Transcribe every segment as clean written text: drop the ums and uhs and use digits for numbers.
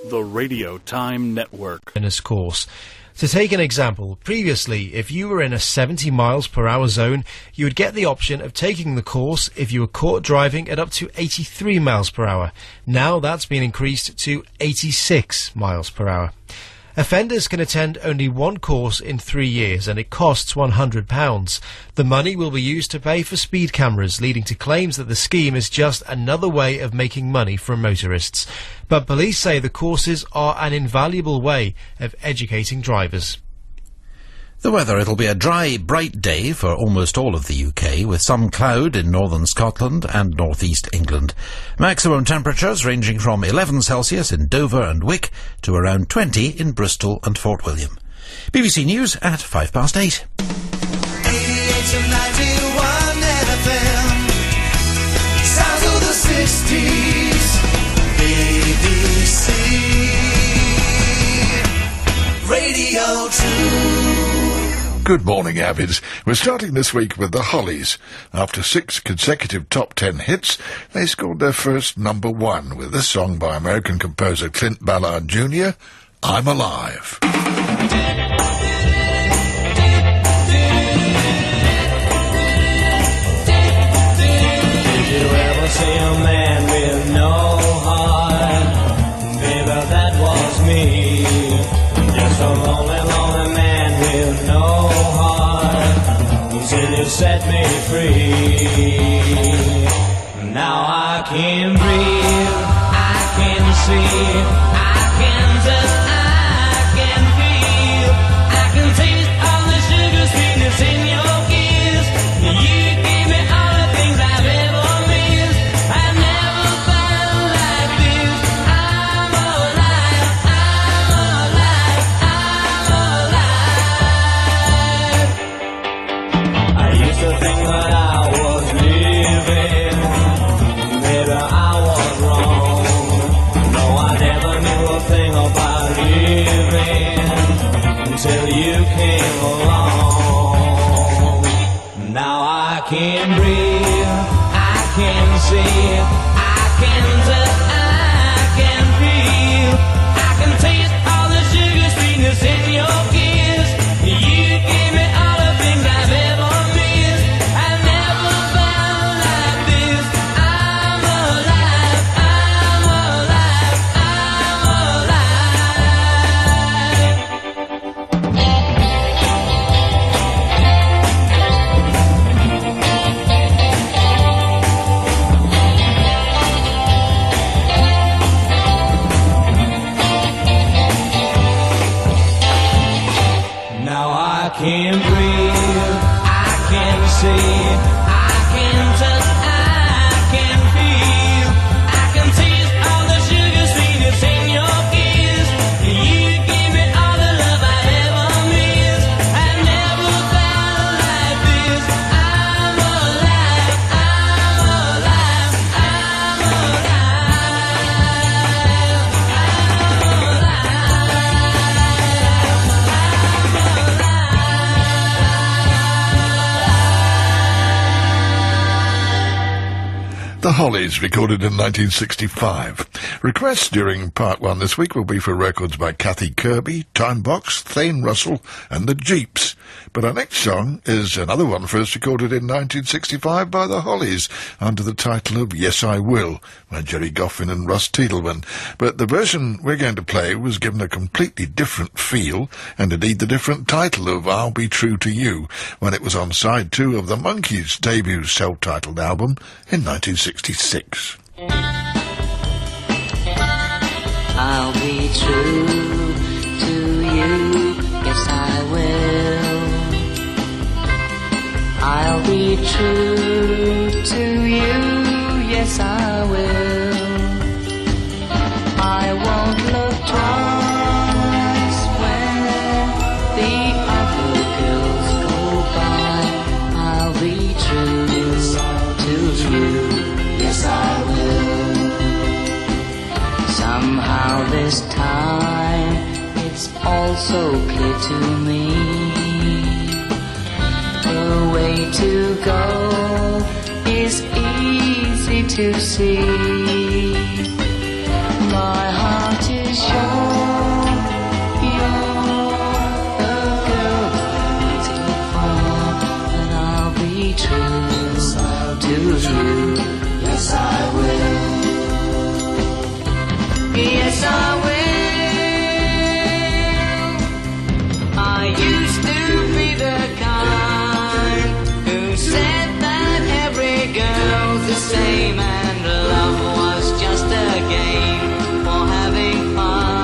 The Radio Time Network. Course. To take an example, previously, if you were in a 70 miles per hour zone, you would get the option of taking the course if you were caught driving at up to 83 miles per hour. Now that's been increased to 86 miles per hour. Offenders can attend only one course in 3 years, and it costs £100. The money will be used to pay for speed cameras, leading to claims that the scheme is just another way of making money from motorists. But police say the courses are an invaluable way of educating drivers. The weather, it'll be a dry, bright day for almost all of the UK, with some cloud in northern Scotland and northeast England. Maximum temperatures ranging from 11 Celsius in Dover and Wick to around 20 in Bristol and Fort William. BBC News at 8:05. 88.91 FM. Sounds of the 60s. BBC Radio 2. Good morning, Avids. We're starting this week with the Hollies. After 6 consecutive top 10 hits, they scored their first number 1 with this song by American composer Clint Ballard Jr., I'm Alive. Did you ever see a man with no heart? Baby, that was me. Just a lonely, lonely man with no heart, until you set me free. Now I can breathe, I can see, I can touch, I can feel, I can taste all the sugar sweetness in your kiss. You gave me all the things I've ever missed. I've never felt like this. I'm alive, I'm alive, I'm alive. I used to think that I was living, maybe I was wrong. No, I never knew a thing about living until you came along. Now I can breathe, I can see, I can touch, I can feel, I can taste all the sugar sweetness in your kiss. You gave me all the things I've ever missed. I've never felt like this. I'm alive, I'm alive, I'm alive. Now I can breathe, I can see, I can touch, I can feel, I can taste all the sugar sweetness in your kiss. You gave me all the love I ever missed. I've never felt like this. I'm alive, I'm alive, I'm The Hollies, recorded in 1965. Requests during part 1 this week will be for records by Kathy Kirby, Timebox, Thane Russell and the Jeeps. But our next song is another one first recorded in 1965 by the Hollies under the title of Yes I Will by Jerry Goffin and Russ Tiedelman. But the version we're going to play was given a completely different feel and indeed the different title of I'll Be True to You when it was on side 2 of the Monkees' debut self-titled album in 1966. I'll be true to you, yes I will. I'll be true to you, yes I will. I won't look twice when the other girls go by. I'll be true to you, yes I will. Somehow this time it's all so clear to me. The way to go is easy to see. My heart is sure you're the girl I'm waiting for, and I'll be true to you. Yes, I will. Yes, I will. I used to be the kind who said that every girl's the same and love was just a game for having fun.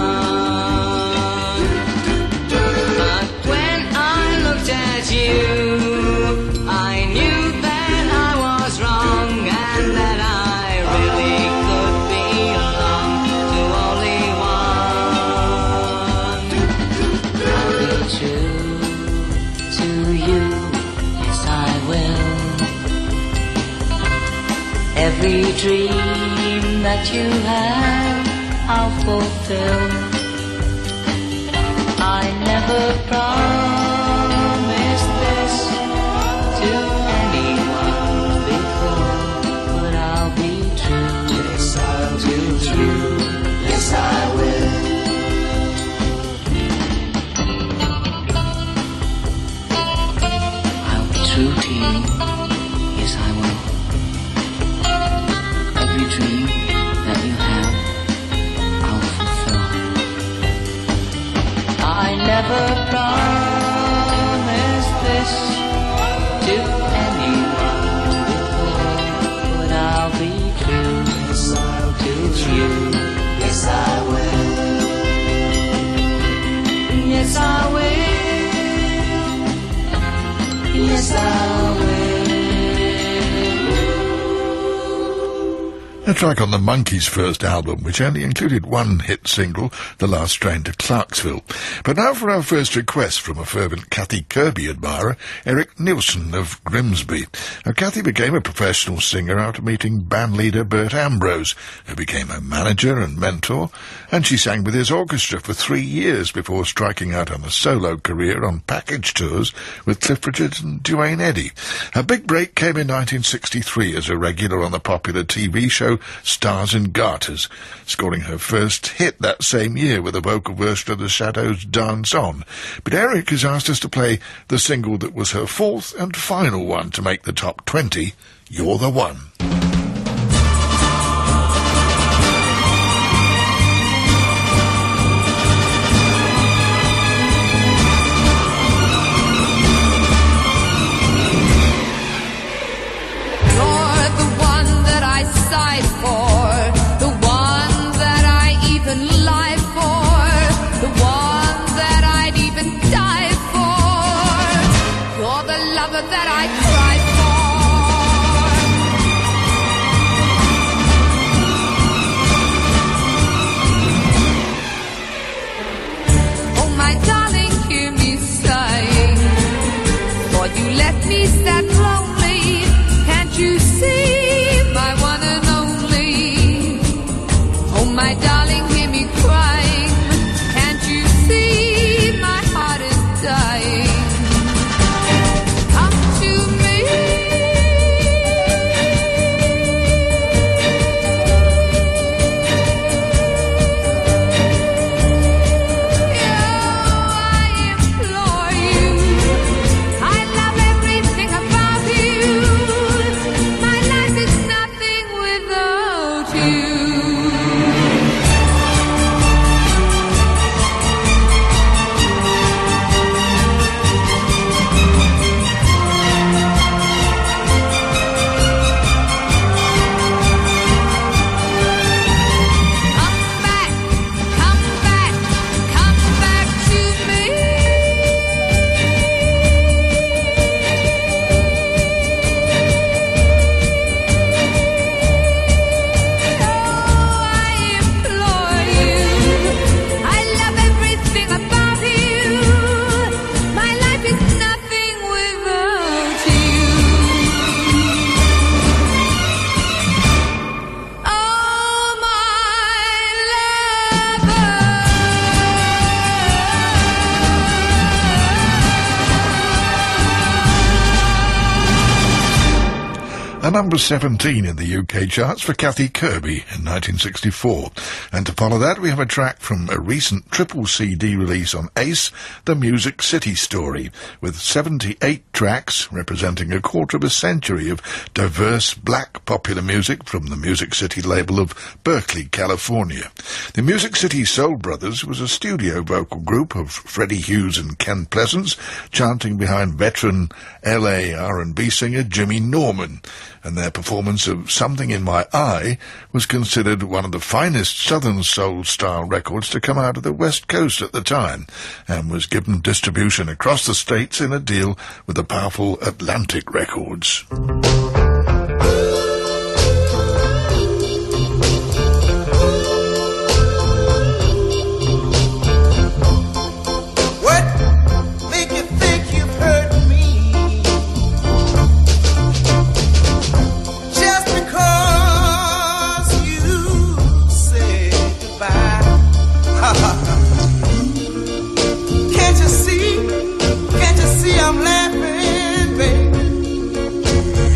But when I looked at you, I knew that I was wrong and that I really could belong to only one. I'll be true to you, yes I will. Every dream that you have, I'll fulfill. I never promised this to anyone before, but I'll be true to you. Yes, I will. I'll be true to you. Yes, I will. Every dream that you have, I'll fulfill. I never promised this to anyone before, but I'll be true to you. Yes, I will. Yes, I will. Yes, I will. A track on the Monkees' first album, which only included one hit single, The Last Train to Clarksville. But now for our first request from a fervent Kathy Kirby admirer, Eric Nielsen of Grimsby. Now, Kathy became a professional singer after meeting bandleader Bert Ambrose, who became her manager and mentor, and she sang with his orchestra for 3 years before striking out on a solo career on package tours with Cliff Richard and Duane Eddy. Her big break came in 1963 as a regular on the popular TV show Stars and Garters, scoring her first hit that same year with a vocal version of The Shadows' Dance On. But Eric has asked us to play the single that was her fourth and final one to make the top 20, You're the One. That I cry for. Oh my darling, hear me sighing, for you left me sad lonely. Can't you see my one and only? Oh my darling, hear me crying. Can't you see my heart is dying? a number 17 in the UK charts for Kathy Kirby in 1964. And to follow that, we have a track from a recent triple CD release on Ace, The Music City Story, with 78 tracks representing a quarter of a century of diverse black popular music from the Music City label of Berkeley, California. The Music City Soul Brothers was a studio vocal group of Freddie Hughes and Ken Pleasance, chanting behind veteran LA R&B singer Jimmy Norman, and their performance of Something in My Eye was considered one of the finest Southern Soul-style records to come out of the West Coast at the time, and was given distribution across the states in a deal with the powerful Atlantic Records. I'm laughing, baby.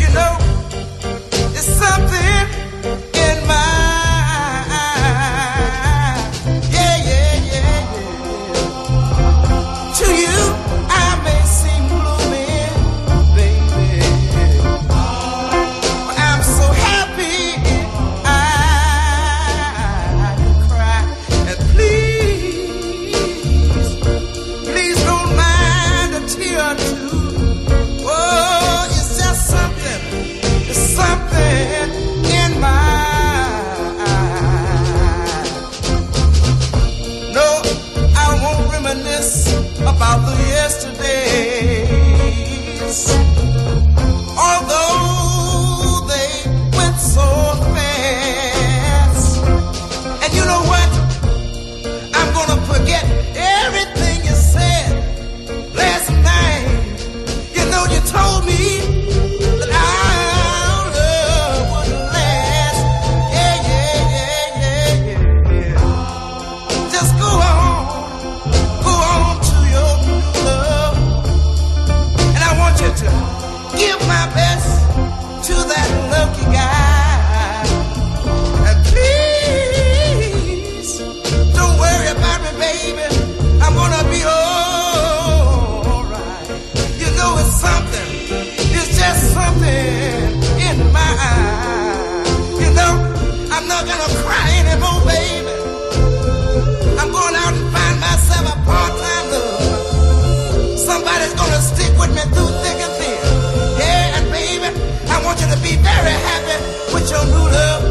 You know, it's something in my eye. Yeah, yeah, yeah, yeah. To you, I may seem blooming, baby, but I'm so happy I can cry. And please don't mind a tear or two. Oh, it's just something in my eye. No, I won't reminisce about the yesterdays, although they went so fast. And you know what? I'm gonna forget everything you said last night. You know, you told me that our love would last. Yeah, yeah, yeah, yeah, yeah. Just go on to your new love. And I want you to give my best to that lucky guy. And please, don't worry about me, baby. I'm gonna be alright. You know it's something. It's just something in my eye. You know, I'm not gonna cry anymore, baby. I'm going out and find myself a part-time love. Somebody's gonna stick with me through thick and thin. Yeah, and baby, I want you to be very happy with your new love.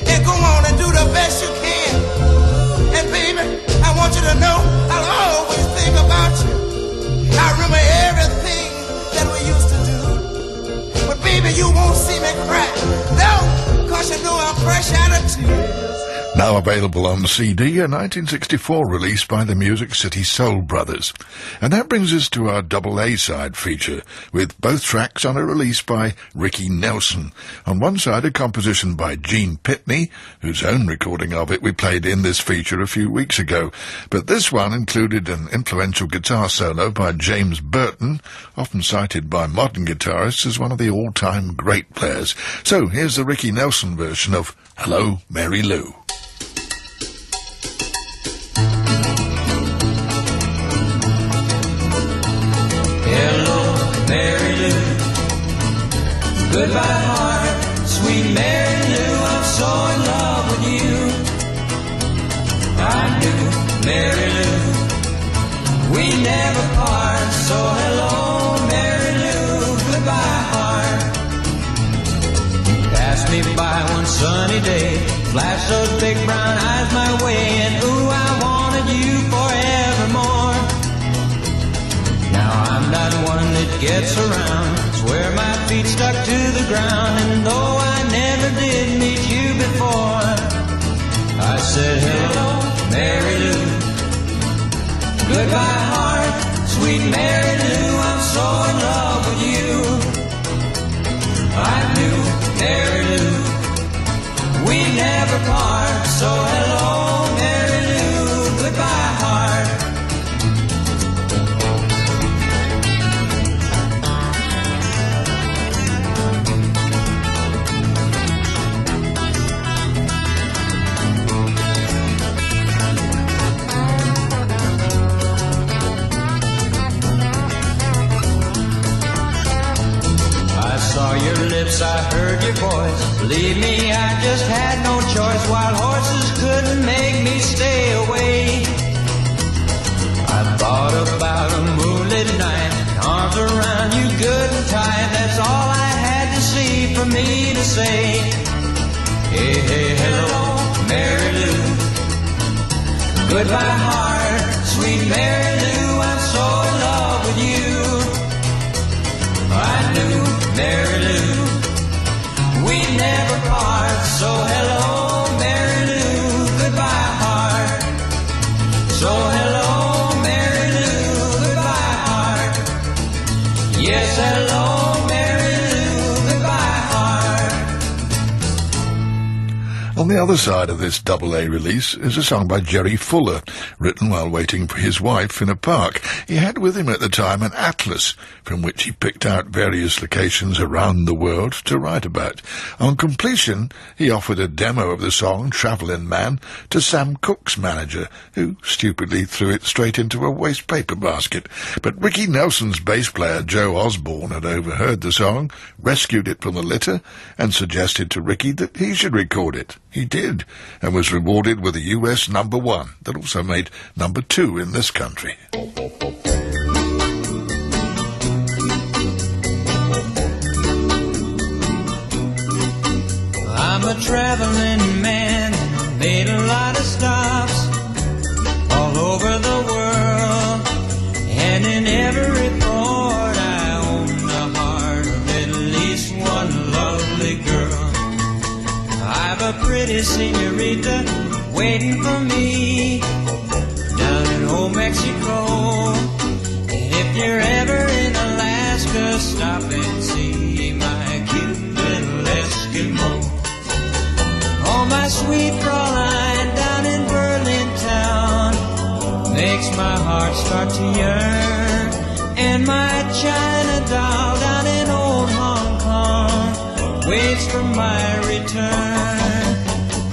And go on and do the best you can. And baby, I want you to know I'll always think about you. I remember everything that we used to do. But baby, you won't see me cry. No, cause you know I'm fresh out of tears. Now available on CD, a 1964 release by the Music City Soul Brothers. And that brings us to our double A-side feature, with both tracks on a release by Ricky Nelson. On one side, a composition by Gene Pitney, whose own recording of it we played in this feature a few weeks ago. But this one included an influential guitar solo by James Burton, often cited by modern guitarists as one of the all-time great players. So here's the Ricky Nelson version of Hello, Mary Lou. Hello, Mary Lou. Goodbye, heart, sweet Mary Lou. I'm so in love with you. I knew Mary Lou. We never part. So hello, Mary Lou. Goodbye, heart. Passed me by one sunny day, flashed those big brown eyes my way, and ooh, I wanted you forevermore. Now I'm not one that gets around, swear my feet stuck to the ground, and though I never did meet you before, I said hello, Mary Lou. Goodbye, heart, sweet Mary Lou. I'm so in love with you. I knew Mary Lou. We never part. So hello, Mary Lou. Goodbye, heart. Yes, I heard your voice. Believe me, I just had no choice. Wild horses couldn't make me stay away. I thought about a moonlit night, arms around you good and tight. That's all I had to see for me to say. Hey, hey, hello, Mary Lou. Goodbye, heart, sweet Mary Lou. I'm so in love with you. I knew Mary Lou, we'd never part. So hello, Mary Lou. Goodbye, heart. So hello, Mary Lou. Goodbye, heart. Yes, hello, Mary Lou. Goodbye, heart. On the other side of this double-A release is a song by Jerry Fuller, written while waiting for his wife in a park. He had with him at the time an atlas from which he picked out various locations around the world to write about. On completion, he offered a demo of the song Travelin' Man to Sam Cooke's manager, who stupidly threw it straight into a waste paper basket. But Ricky Nelson's bass player Joe Osborne had overheard the song, rescued it from the litter, and suggested to Ricky that he should record it. He did, and was rewarded with a US #1 that also made #2 in this country. I'm a traveling man, made a lot of stops all over the world, and in every port I own the heart of at least one lovely girl. I've a pretty senorita waiting for me down in old Mexico. And if you're ever in Alaska, stop and see my cute little Eskimo. Oh, my sweet Fraulein down in Berlin town makes my heart start to yearn. And my China doll down in old Hong Kong waits for my return.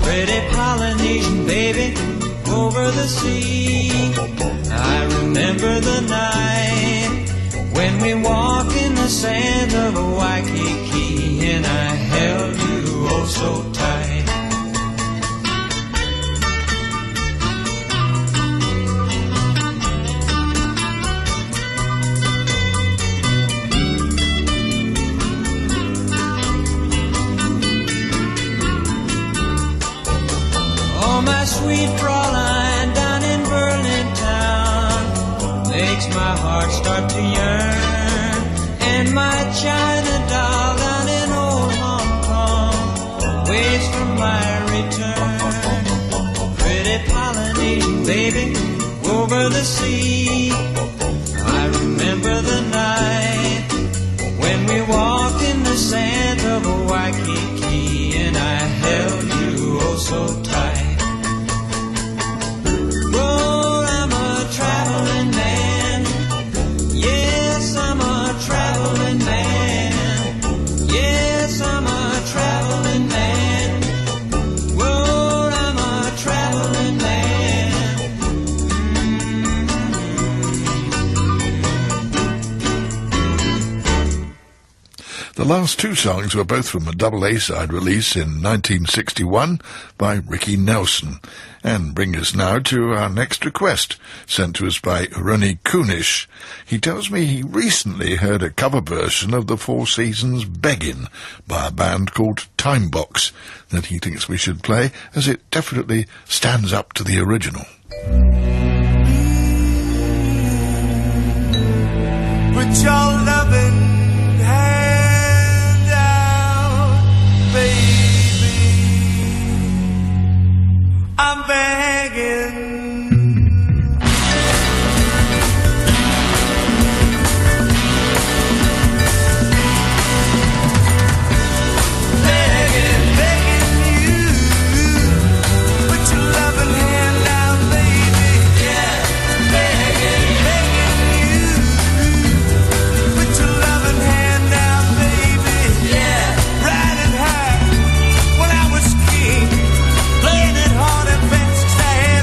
Pretty Polynesian baby over the sea, I remember the night when we walked in the sand of Waikiki, and I held you oh so tight. My sweet Fraulein down in Berlin town makes my heart start to yearn. And my China doll down in old Hong Kong waits for my return. Pretty Polynesian baby over the sea, I remember the night when we walked in the sand of Waikiki, and I held you oh so tight. The last two songs were both from a double-A side release in 1961 by Ricky Nelson, and bring us now to our next request, sent to us by Ronnie Kunish. He tells me he recently heard a cover version of the Four Seasons' Beggin' by a band called Timebox that he thinks we should play, as it definitely stands up to the original. Put your loving hand out, baby. I'm begging.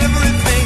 Everything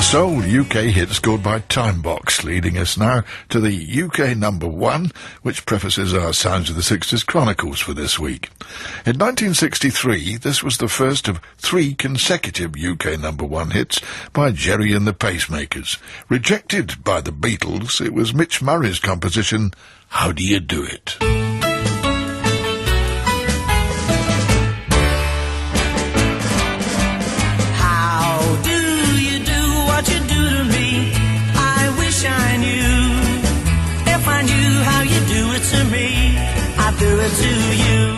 Soul UK hit scored by Timebox, leading us now to the UK number one, which prefaces our Sounds of the 60s Chronicles for this week. In 1963, this was the first of 3 consecutive UK number one hits by Jerry and the Pacemakers. Rejected by the Beatles, it was Mitch Murray's composition, How Do You Do It? To me, I do it to you.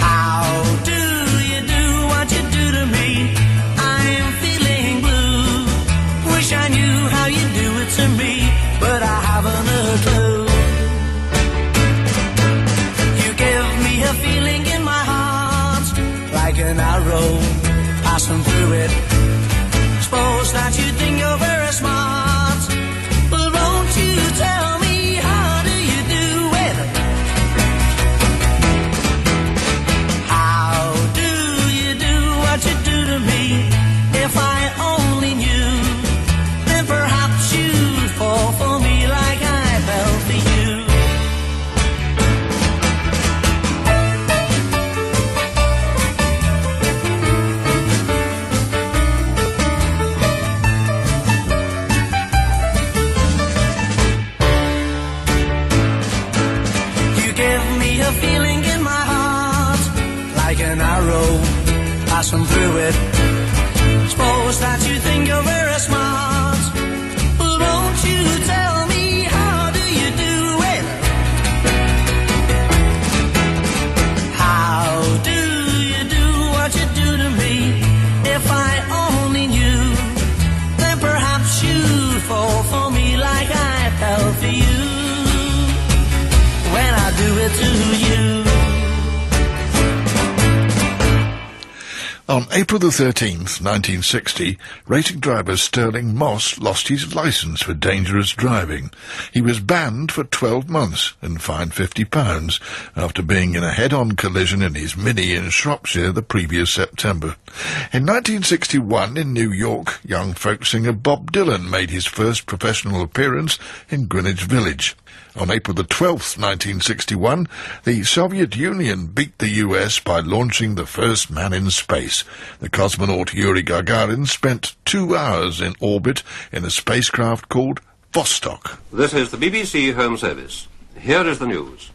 How do you do what you do to me? I'm feeling blue. Wish I knew how you do it to me, but I haven't a clue. You give me a feeling in my heart, like an arrow passing through it. Suppose that you think you're very smart. Well, won't you tell me, how do you do it? How do you do what you do to me? If I only knew, then perhaps you'd fall for me like I fell for you. A feeling in my heart, like an arrow passing through it. Suppose that you think you're very smart. Well, won't you tell me, how do you do it? How do you do what you do to me? If I only knew, then perhaps you'd fall for me like I fell for you. When I do it to you. On April the 13th, 1960, racing driver Sterling Moss lost his licence for dangerous driving. He was banned for 12 months and fined £50 after being in a head-on collision in his Mini in Shropshire the previous September. In 1961, in New York, young folk singer Bob Dylan made his first professional appearance in Greenwich Village. On April the 12th, 1961, the Soviet Union beat the US by launching the first man in space. The cosmonaut Yuri Gagarin spent 2 hours in orbit in a spacecraft called Vostok. This is the BBC Home Service. Here is the news.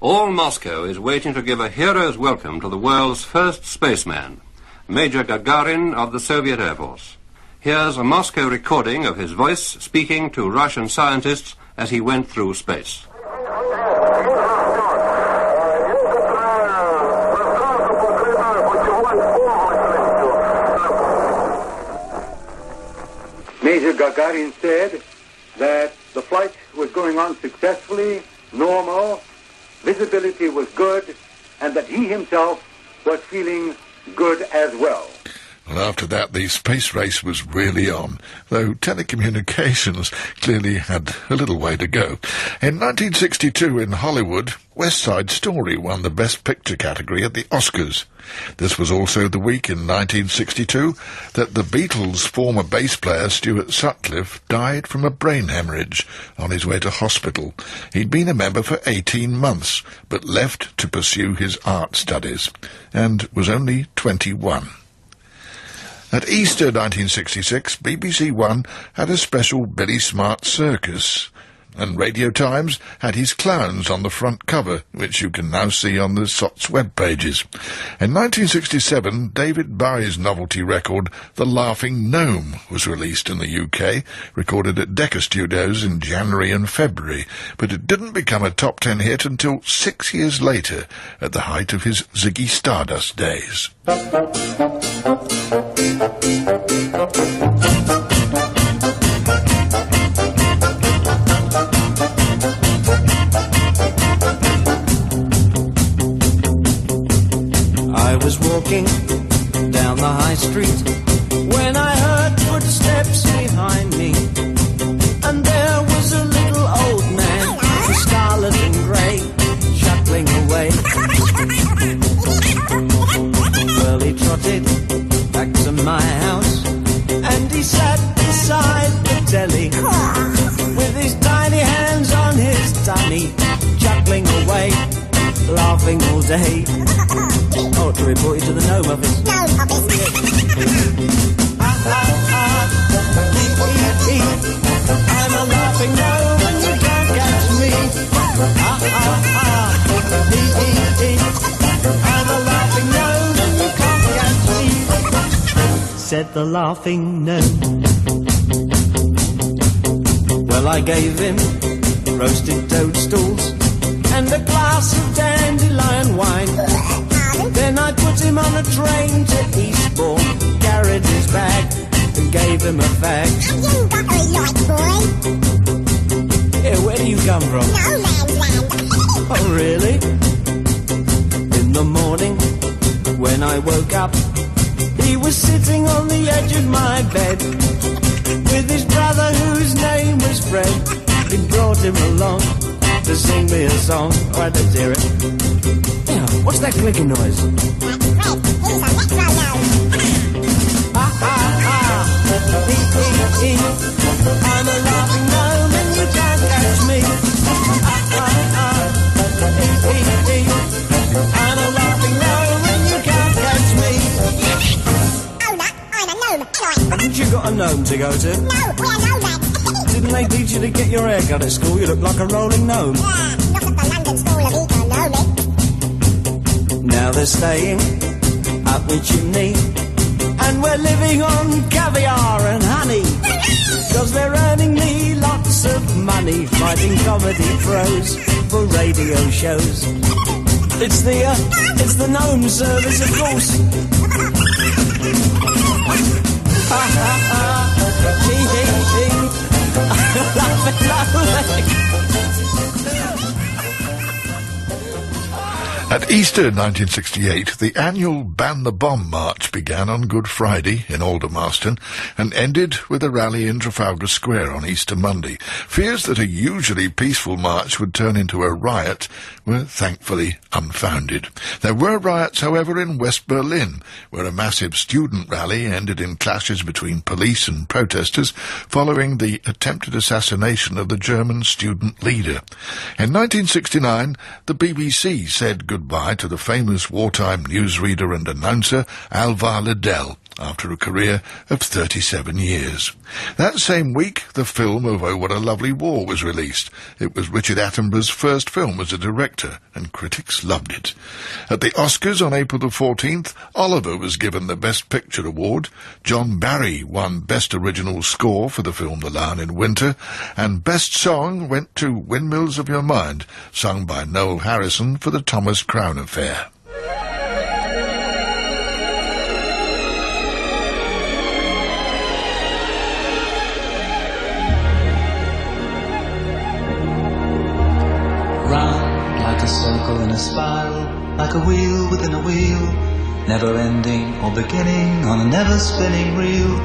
All Moscow is waiting to give a hero's welcome to the world's first spaceman, Major Gagarin of the Soviet Air Force. Here's a Moscow recording of his voice speaking to Russian scientists as he went through space. Major Gagarin said that the flight was going on successfully, normal, visibility was good, and that he himself was feeling good as well. And after that, the space race was really on, though telecommunications clearly had a little way to go. In 1962 in Hollywood, West Side Story won the Best Picture category at the Oscars. This was also the week in 1962 that the Beatles' former bass player Stuart Sutcliffe died from a brain hemorrhage on his way to hospital. He'd been a member for 18 months, but left to pursue his art studies, and was only 21. At Easter 1966, BBC One had a special Billy Smart circus, and Radio Times had his clowns on the front cover, which you can now see on the SOT's web pages. In 1967, David Bowie's novelty record, The Laughing Gnome, was released in the UK, recorded at Decca Studios in January and February, but it didn't become a top 10 hit until 6 years later, at the height of his Ziggy Stardust days. I was walking down the high street when I heard footsteps behind me, and there was a little old man in scarlet and grey, chuckling away. Well, he trotted back to my house away, laughing all day. Oh, to report you to the gnome office. Gnome office. I'm a laughing gnome and you can't catch me. I'm a laughing gnome and you can't catch me, said the laughing gnome. Well, I gave him roasted toadstools and a glass of dandelion wine. Then I put him on a train to Eastbourne, carried his bag and gave him a fag. You got a light, boy. Yeah, where do you come from? No man's land. Oh, really? In the morning, when I woke up, he was sitting on the edge of my bed with his brother whose name was Fred. He brought him along to sing me a song. Oh, I don't hear it. Yeah, what's that clicking noise? That's Fred. He's a metronome. I'm a laughing gnome and you can't catch me. I'm a laughing gnome and you can't catch me. Oh, no, I'm a gnome. Anyway. Haven't you got a gnome to go to? No, we're nomads. Didn't they teach you to get your hair cut at school? You look like a rolling gnome. Yeah, not at the London School of Economics. Now they're staying up the chimney and we're living on caviar and honey, 'cause they're earning me lots of money fighting comedy pros for radio shows. It's the gnome service, of course. Ha ha ha, hee hee hee, laughing lovely. At Easter 1968, the annual Ban the Bomb March began on Good Friday in Aldermaston and ended with a rally in Trafalgar Square on Easter Monday. Fears that a usually peaceful march would turn into a riot were thankfully unfounded. There were riots, however, in West Berlin, where a massive student rally ended in clashes between police and protesters following the attempted assassination of the German student leader. In 1969, the BBC said goodbye to the famous wartime newsreader and announcer Alvar Liddell after a career of 37 years. That same week, the film of Oh What a Lovely War was released. It was Richard Attenborough's first film as a director, and critics loved it. At the Oscars on April the 14th, Oliver was given the Best Picture award, John Barry won Best Original Score for the film The Lion in Winter, and Best Song went to Windmills of Your Mind, sung by Noel Harrison for the Thomas Crown Affair. Round like a circle in a spiral, like a wheel within a wheel, never ending or beginning on a never spinning reel,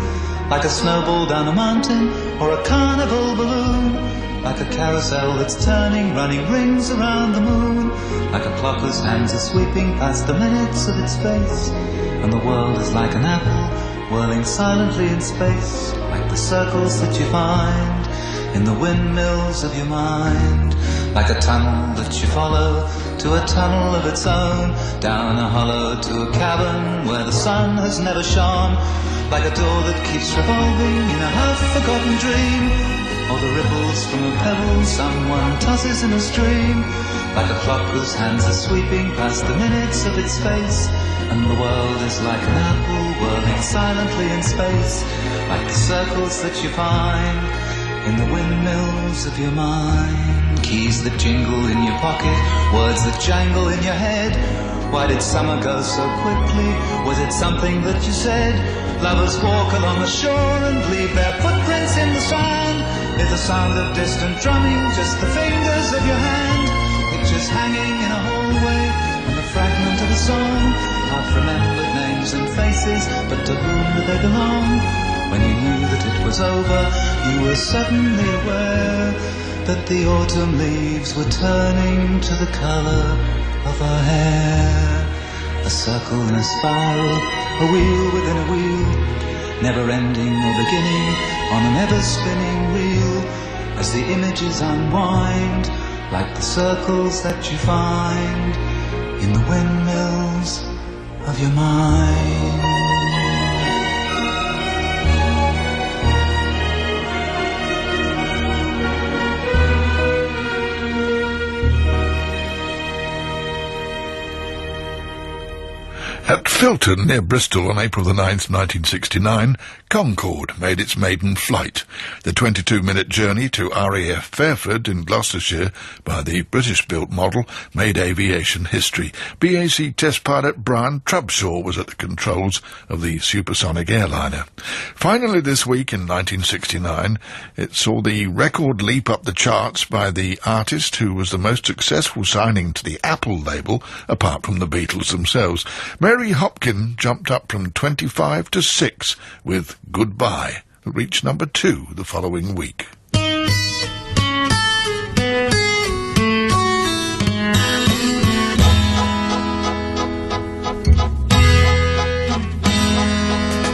like a snowball down a mountain or a carnival balloon, like a carousel that's turning, running rings around the moon, like a clock whose hands are sweeping past the minutes of its face, and the world is like an apple whirling silently in space, like the circles that you find in the windmills of your mind, like a tunnel that you follow to a tunnel of its own, down a hollow to a cavern where the sun has never shone, like a door that keeps revolving in a half-forgotten dream, or the ripples from a pebble someone tosses in a stream, like a clock whose hands are sweeping past the minutes of its face, and the world is like an apple whirling silently in space, like the circles that you find in the windmills of your mind. Keys that jingle in your pocket, words that jangle in your head. Why did summer go so quickly? Was it something that you said? Lovers walk along the shore and leave their footprints in the sand. Is the sound of distant drumming just the fingers of your hand? Pictures hanging in a hallway and the fragment of a song, half remembered names and faces, but to whom do they belong? When you knew that it was over, you were suddenly aware that the autumn leaves were turning to the colour of her hair. A circle in a spiral, a wheel within a wheel, never ending or beginning on an ever spinning reel. As the images unwind, like the circles that you find in the windmills of your mind. At Filton, near Bristol, on April the 9th, 1969, Concorde made its maiden flight. The 22-minute journey to RAF Fairford in Gloucestershire by the British-built model made aviation history. BAC test pilot Brian Trubshaw was at the controls of the supersonic airliner. Finally this week in 1969, it saw the record leap up the charts by the artist who was the most successful signing to the Apple label, apart from the Beatles themselves. Mary Hopkin jumped up from 25 to 6 with Goodbye, that reached number 2 the following week.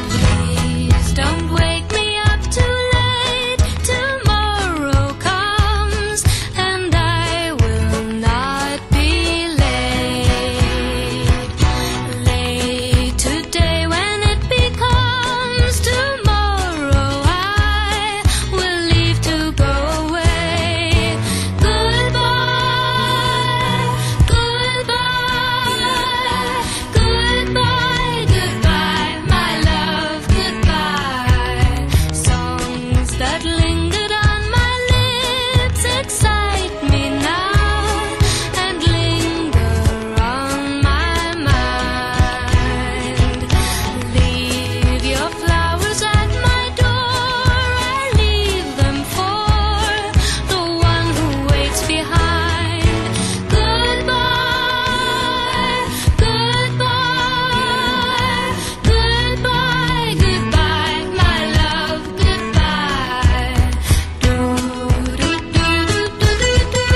Please don't wake me up too late. Tomorrow comes and I will not be late today when it becomes tomorrow. I will leave to go away. Goodbye, goodbye, goodbye, goodbye, my love, goodbye. Songs that lingered on my lips excite me now and linger on my mind. Leave your flowers at my door. I leave them for the one who waits behind. Goodbye, goodbye, goodbye, goodbye, my love, goodbye. Do do do do do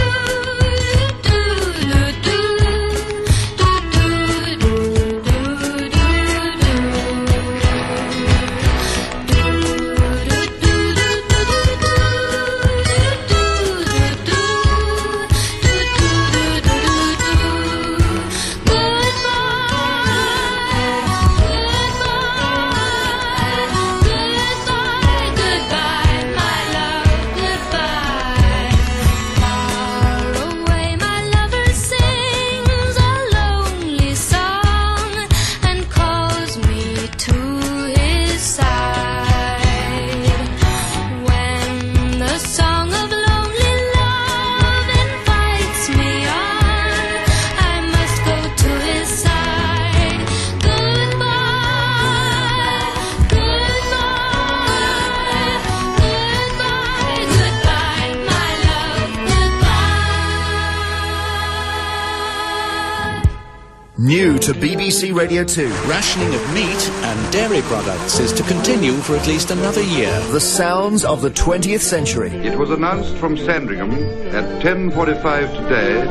New to BBC Radio 2. Rationing of meat and dairy products is to continue for at least another year. The sounds of the 20th century. It was announced from Sandringham at 10:45 today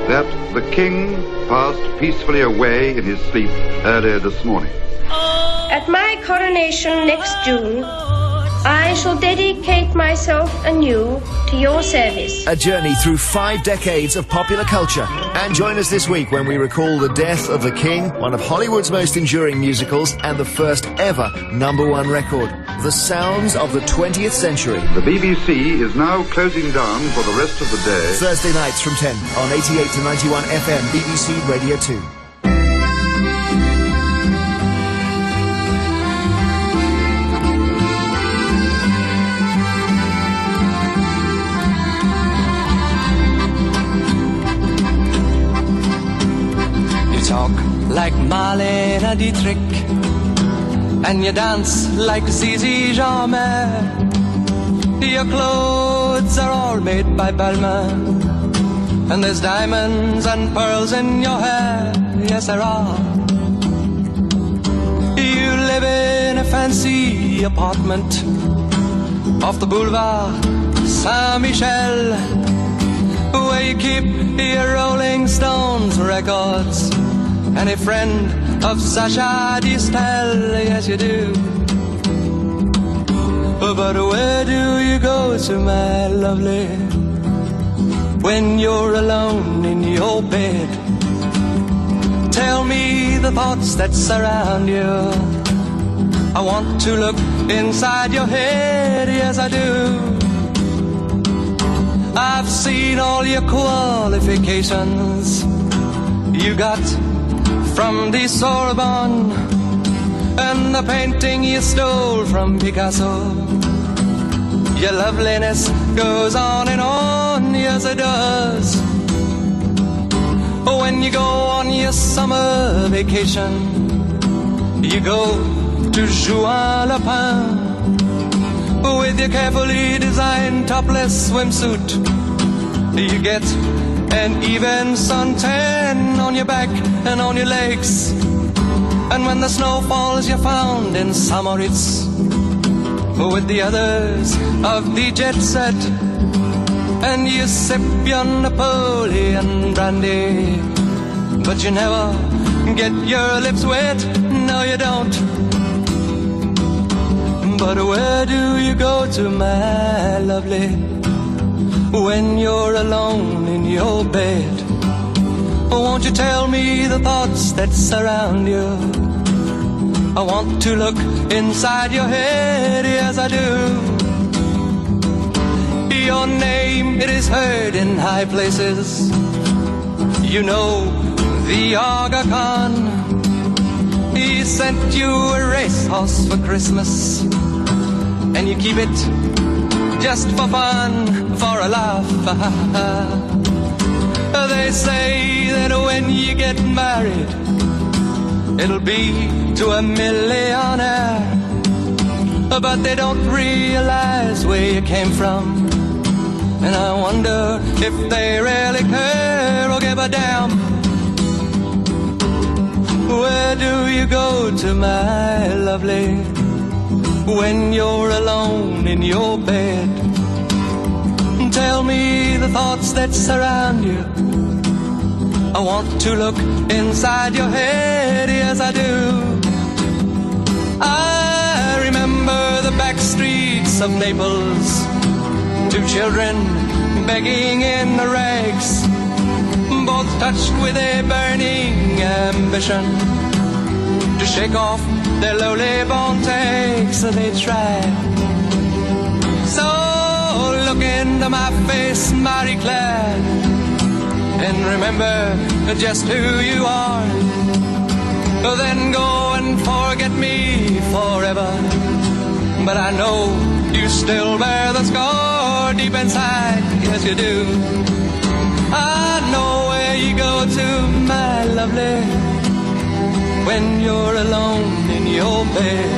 that the King passed peacefully away in his sleep earlier this morning. At my coronation next June, I shall dedicate myself anew to your service. A journey through 5 decades of popular culture. And join us this week when we recall the death of the King, one of Hollywood's most enduring musicals and the first ever #1 record. The sounds of the 20th century. The BBC is now closing down for the rest of the day. Thursday nights from 10 on 88 to 91 FM, BBC Radio 2. Talk like Marlene Dietrich, and you dance like Zizi Jeanmaire. Your clothes are all made by Balmain, and there's diamonds and pearls in your hair. Yes, there are. You live in a fancy apartment off the boulevard Saint-Michel, where you keep your Rolling Stones records and a friend of Sacha Distel. Yes, you do. But where do you go to, my lovely? when you're alone in your bed. Tell me the thoughts that surround you. I want to look inside your head, yes I do. I've seen all your qualifications you got from the Sorbonne, and the painting you stole from Picasso. Your loveliness goes on and on, yes it does. When you go on your summer vacation, you go to Juan-le-Pin with your carefully designed topless swimsuit. You get an even suntan on your back and on your legs. And when the snow falls, you're found in Samoritz with the others of the jet set. And you sip your Napoleon brandy, but you never get your lips wet, no you don't. But where do you go to, my lovely, when you're alone in your bed? Won't you tell me the thoughts that surround you? I want to look inside your head, yes I do. Your name, it is heard in high places. You know the Aga Khan. He sent you a racehorse for Christmas, and you keep it just for fun, for a laugh. They say that when you get married, it'll be to a millionaire, but they don't realize where you came from. And I wonder if they really care or give a damn. Where do you go to, my lovely, when you're alone in your bed? Tell me the thoughts that surround you. I want to look inside your head, yes I do. I remember the back streets of Naples, two children begging in the rags, both touched with a burning ambition to shake off their lowly born takes. So they tried. So look into my face, Marie-Claire, and remember just who you are. Then go and forget me forever, but I know you still bear the scar deep inside, yes you do. I know where you go to, my lovely, when you're alone in your bed.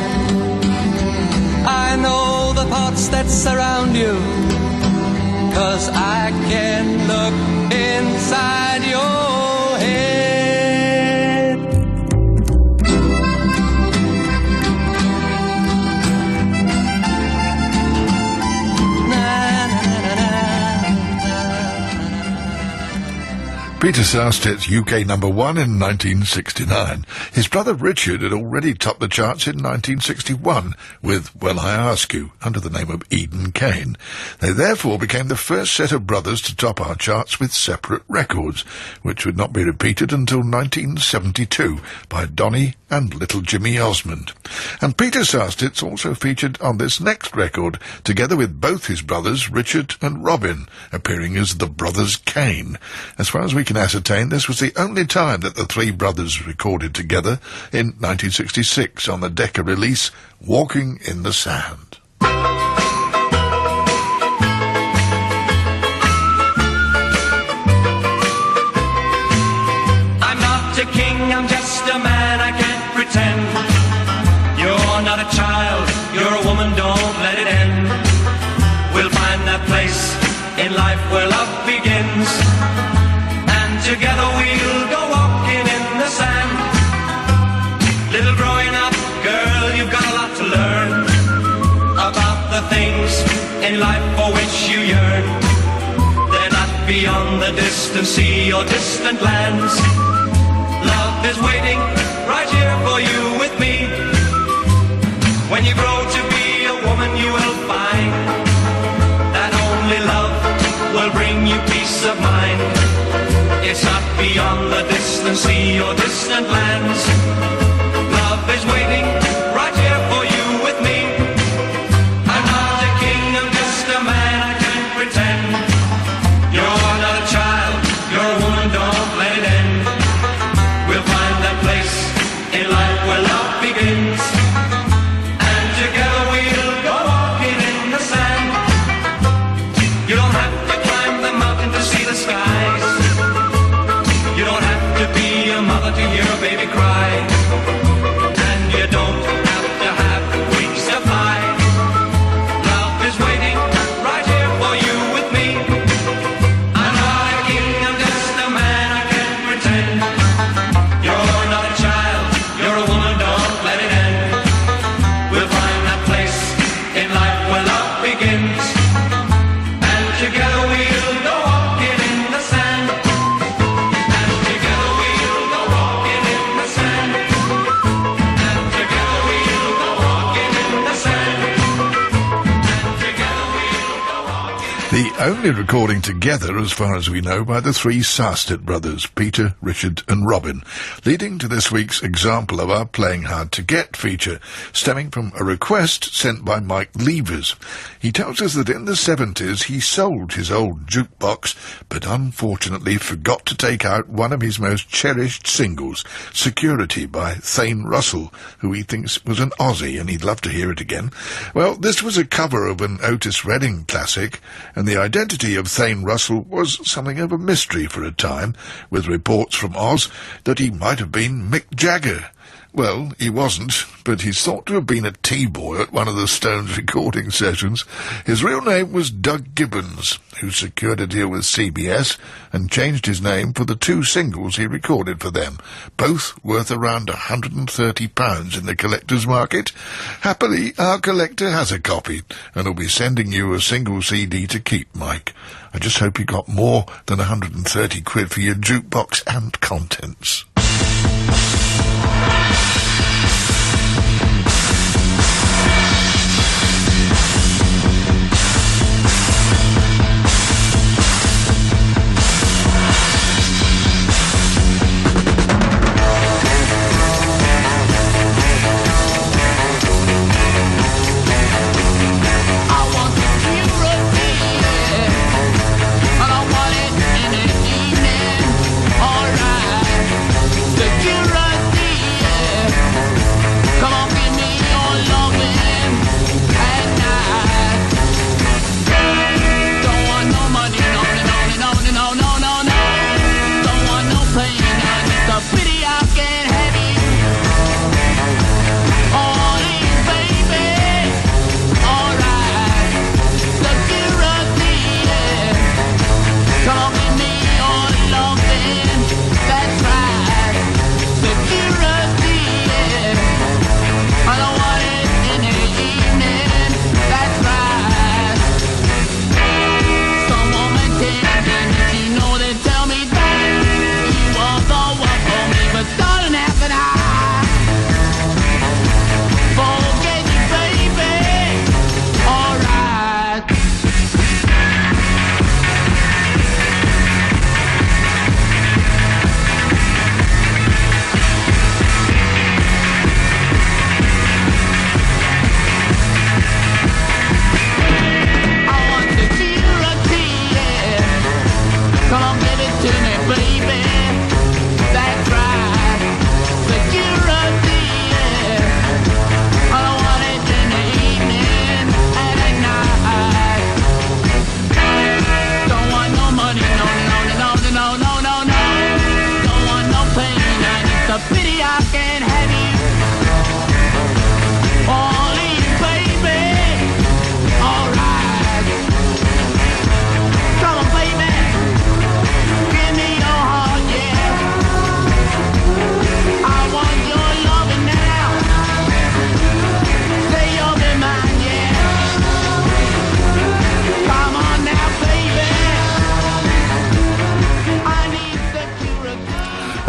I know the thoughts that surround you, 'cause I can look inside your head. Peter Sarstedt's UK #1 in 1969. His brother Richard had already topped the charts in 1961 with When I Ask You, under the name of Eden Kane. They therefore became the first set of brothers to top our charts with separate records, which would not be repeated until 1972 by Donny and Little Jimmy Osmond. And Peter Sarstedt's also featured on this next record, together with both his brothers Richard and Robin, appearing as the Brothers Kane. As far as we can ascertain, this was the only time that the three brothers recorded together, in 1966 on the Decca release Walking in the Sand. I'm not a king, I'm just a man, I can't pretend. You're not a child, you're a woman, don't let it end. We'll find that place in life where love begins, and together we'll go walking in the sand. Little growing up girl, you've got a lot to learn about the things in life for which you yearn. They're not beyond the distant sea or distant lands. Love is waiting right here for you with me. When you grow to be a woman, you will find that only love will bring you peace peace of mind. It's up beyond the distant sea or distant lands. Love is waiting right here for you with me. I'm not a king, I'm just a man, I can't pretend. You're not a child, you're a woman, don't let it end. We'll find that place in life where love begins. And together we'll go walking in the sand. You don't have to climb the mountain to see the skies. You don't have to be a mother to hear a baby cry. And you don't have to have wings to fly. Love is waiting right here for you with me. I'm not a king, I'm just a man, I can't pretend. You're not a child, you're a woman, don't let it end. We'll find that place in life where love begins. And together we'll go walking in the sand. And together we'll go walking in the sand. And together we'll go walking in the sand. And together we'll go walking. The only recording together, as far as we know, by the three Sarstedt brothers, Peter, Richard and Robin, leading to this week's example of our Playing Hard to Get feature, stemming from a request sent by Mike Levers. He tells us that in the 70s he sold his old jukebox, but unfortunately forgot to take out one of his most cherished singles, Security by Thane Russell, who he thinks was an Aussie, and he'd love to hear it again. Well, this was a cover of an Otis Redding classic, and the identity of Thane Russell was something of a mystery for a time, with reports from Oz that he might have been Mick Jagger. Well, he wasn't, but he's thought to have been a T-boy at one of the Stones recording sessions. His real name was Doug Gibbons, who secured a deal with CBS and changed his name for the two singles he recorded for them, both worth around £130 in the collector's market. Happily, our collector has a copy, and will be sending you a single CD to keep, Mike. I just hope you got more than 130 quid for your jukebox and contents.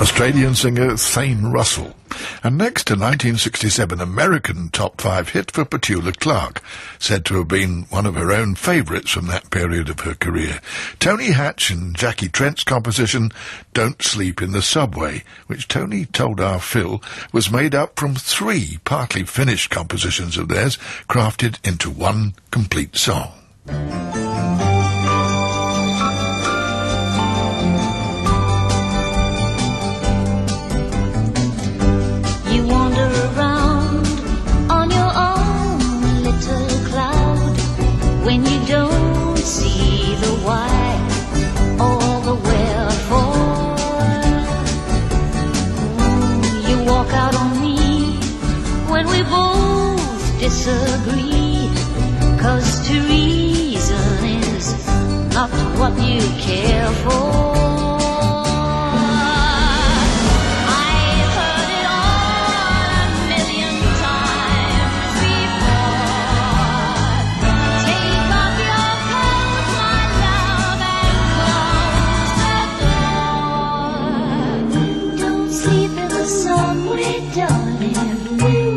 Australian singer Thane Russell. And next, a 1967 American top 5 hit for Petula Clark, said to have been one of her own favourites from that period of her career. Tony Hatch and Jackie Trent's composition, Don't Sleep in the Subway, which Tony told our Phil was made up from 3 partly finished compositions of theirs, crafted into one complete song. You wander around on your own little cloud when you don't see the why or the wherefore. You walk out on me when we both disagree, 'cause to reason is not what you care for.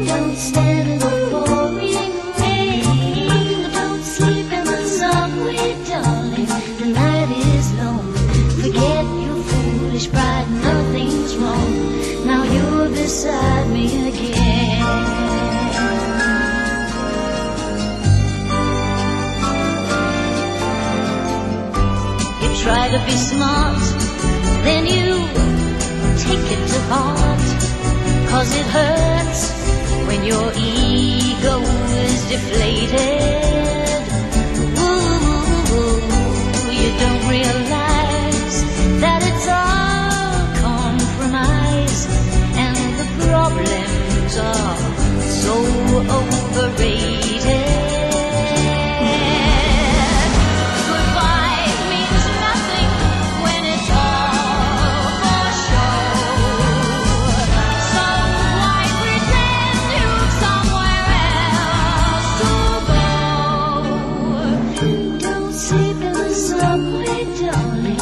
Don't stand in the pouring rain. Don't sleep in the subway, darling. The night is long. Forget your foolish pride. Nothing's wrong. Now you're beside me again. You try to be smart, then you take it to heart. 'Cause it hurts when your ego is deflated. Ooh, you don't realize that it's all compromise, and the problems are so overrated. Goodbye means nothing when it's all for show. So why pretend you've somewhere else to go? Don't sleep in the subway, darling.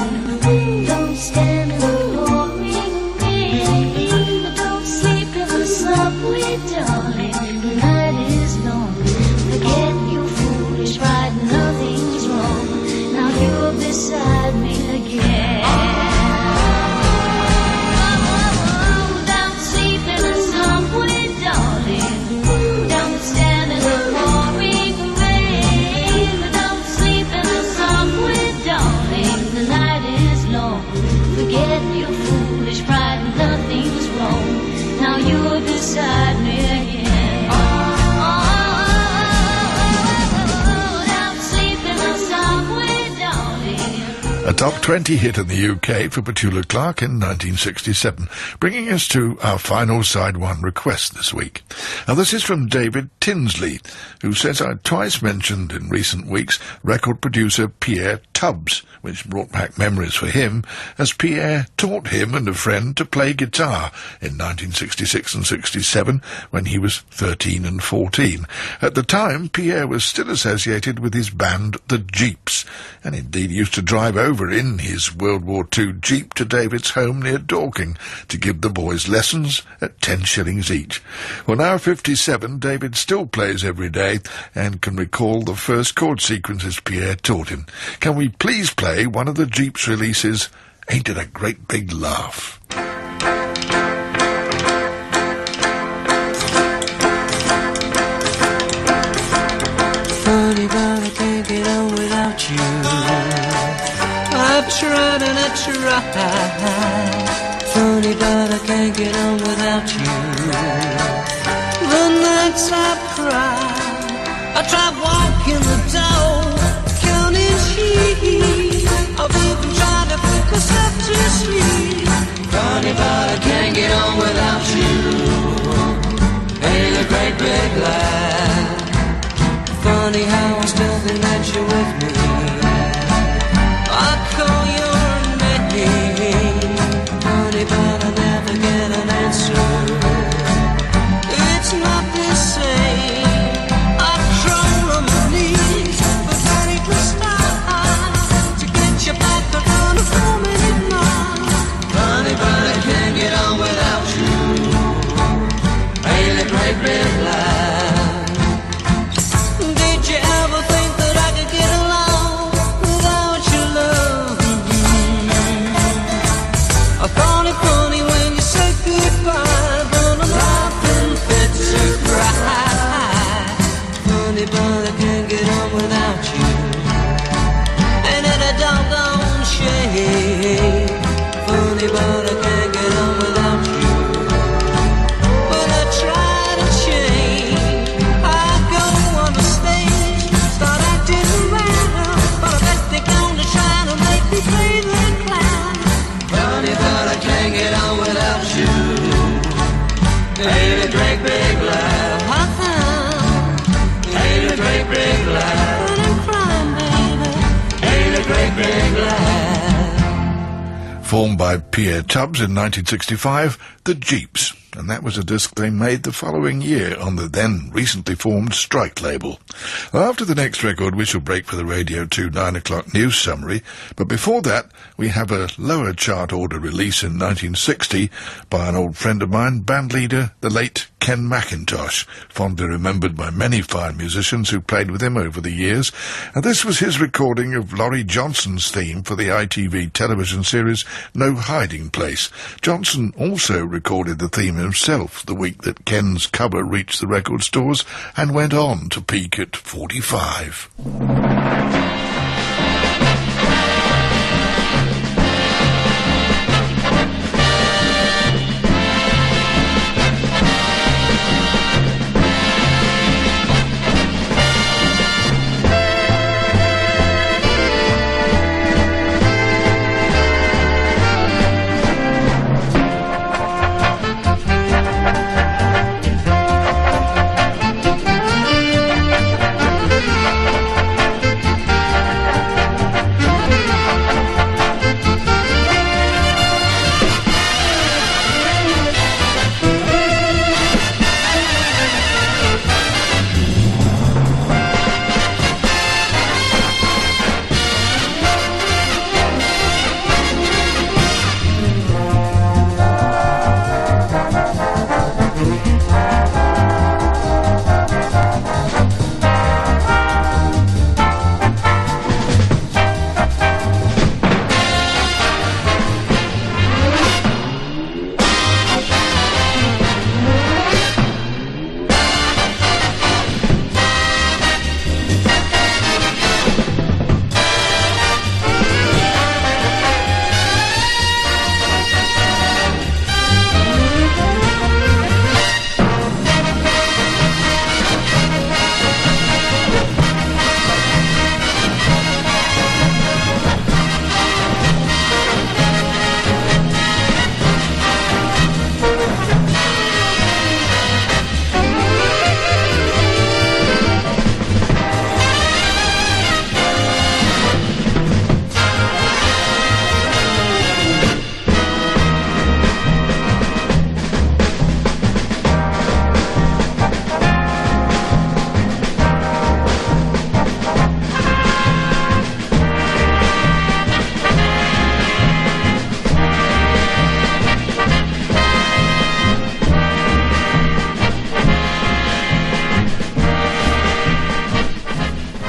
Don't stand in the pouring rain. Don't sleep in the subway, darling. The night is long. Forget your foolish pride. Nothing's wrong. Now you're beside me again. Don't sleep in the subway, darling. Don't stand in the pouring rain. Don't sleep in the subway, darling. The night is long. Forget your foolish pride. Nothing's wrong. Now you're beside me again. Don't sleep in the subway, darling. A top 20 hit in the UK for Petula Clark in 1967, bringing us to our final Side 1 request this week. Now this is from David Tinsley, who says I'd twice mentioned in recent weeks record producer Pierre Tubbs, which brought back memories for him, as Pierre taught him and a friend to play guitar in 1966 and 67 when he was 13 and 14. At the time, Pierre was still associated with his band The Jeeps, and indeed used to drive over in his World War II Jeep to David's home near Dorking to give the boys lessons at 10 shillings each. Well, now 57, David still plays every day and can recall the first chord sequences Pierre taught him. Can we please play one of the Jeeps releases, Ain't It a Great Big Laugh? Funny, but I can't get on without you. I've tried and I tried. Funny, but I can't get on without you. The nights I've cried, I tried walking the dog, counting sheep. I've even tried to put myself to sleep. Funny, but I can't get on without you. Ain't a great big lie. Funny how I still think that you're with me. I call your name, honey, but I never get an answer. It's not the same. I crawl on my knees, but I been glad. Formed by Pierre Tubbs in 1965, the Jeeps, and that was a disc they made the following year on the then recently formed Strike label. After the next record, we shall break for the Radio 2 9 o'clock news summary, but before that, we have a lower chart order release in 1960 by an old friend of mine, band leader, the late Ken McIntosh, fondly remembered by many fine musicians who played with him over the years, and this was his recording of Laurie Johnson's theme for the ITV television series No Hiding Place. Johnson also recorded the theme himself the week that Ken's cover reached the record stores and went on to peak at 45.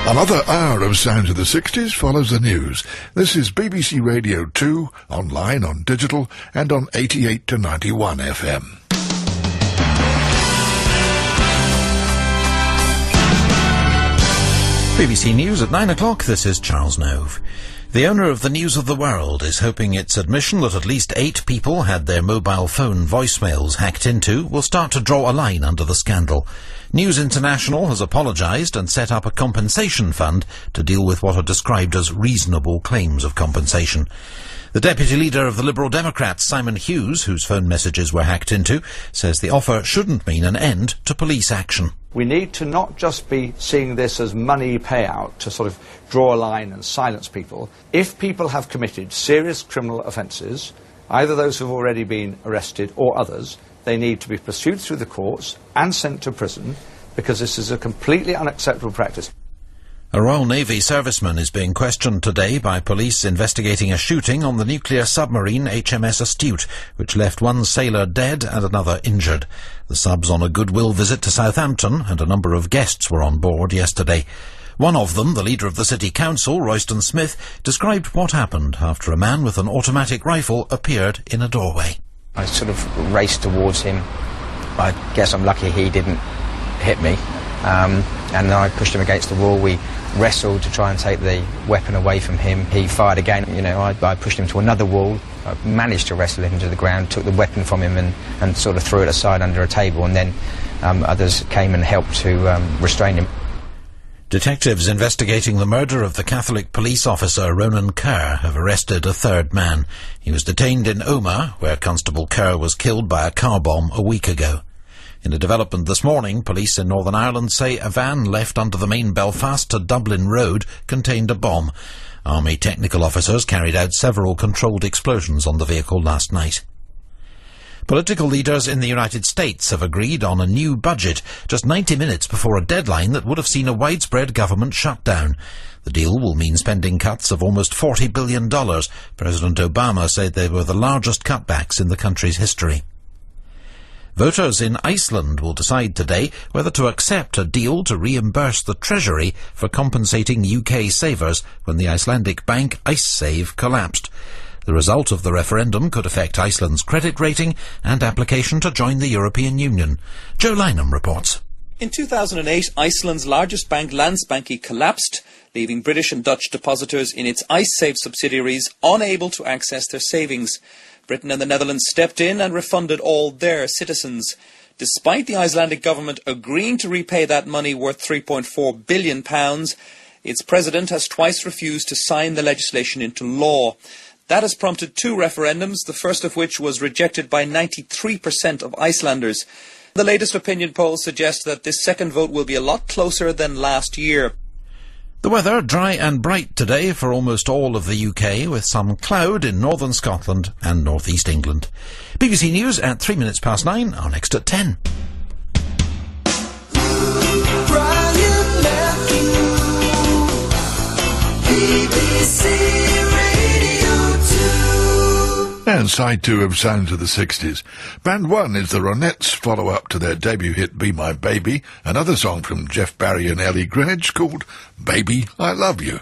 Another hour of Sounds of the 60s follows the news. This is BBC Radio 2, online, on digital, and on 88 to 91 FM. BBC News at 9 o'clock, this is Charles Nove. The owner of the News of the World is hoping its admission that at least 8 people had their mobile phone voicemails hacked into will start to draw a line under the scandal. News International has apologised and set up a compensation fund to deal with what are described as reasonable claims of compensation. The deputy leader of the Liberal Democrats, Simon Hughes, whose phone messages were hacked into, says the offer shouldn't mean an end to police action. We need to not just be seeing this as money payout to sort of draw a line and silence people. If people have committed serious criminal offences, either those who have already been arrested or others, they need to be pursued through the courts and sent to prison, because this is a completely unacceptable practice. A Royal Navy serviceman is being questioned today by police investigating a shooting on the nuclear submarine HMS Astute, which left one sailor dead and another injured. The sub's on a goodwill visit to Southampton, and a number of guests were on board yesterday. One of them, the leader of the City Council, Royston Smith, described what happened after a man with an automatic rifle appeared in a doorway. I sort of raced towards him. I guess I'm lucky he didn't hit me. And then I pushed him against the wall. We wrestled to try and take the weapon away from him. He fired again. You know, I pushed him to another wall. I managed to wrestle him to the ground, took the weapon from him and sort of threw it aside under a table, and then others came and helped to restrain him. Detectives investigating the murder of the Catholic police officer Ronan Kerr have arrested a third man. He was detained in Omagh, where Constable Kerr was killed by a car bomb a week ago. In a development this morning, police in Northern Ireland say a van left under the main Belfast to Dublin Road contained a bomb. Army technical officers carried out several controlled explosions on the vehicle last night. Political leaders in the United States have agreed on a new budget just 90 minutes before a deadline that would have seen a widespread government shutdown. The deal will mean spending cuts of almost $40 billion. President Obama said they were the largest cutbacks in the country's history. Voters in Iceland will decide today whether to accept a deal to reimburse the Treasury for compensating UK savers when the Icelandic bank IceSave collapsed. The result of the referendum could affect Iceland's credit rating and application to join the European Union. Joe Lynham reports. In 2008, Iceland's largest bank, Landsbanki, collapsed, leaving British and Dutch depositors in its IceSave subsidiaries unable to access their savings. Britain and the Netherlands stepped in and refunded all their citizens. Despite the Icelandic government agreeing to repay that money worth £3.4 billion, its president has twice refused to sign the legislation into law. That has prompted two referendums, the first of which was rejected by 93% of Icelanders. The latest opinion polls suggest that this second vote will be a lot closer than last year. The weather dry and bright today for almost all of the UK, with some cloud in northern Scotland and northeast England. BBC News at 9:03. Our next at 10. Brian Matthew, BBC And side 2 of Sounds of the 60s. Band 1 is the Ronettes' follow-up to their debut hit Be My Baby, another song from Jeff Barry and Ellie Greenwich called Baby, I Love You.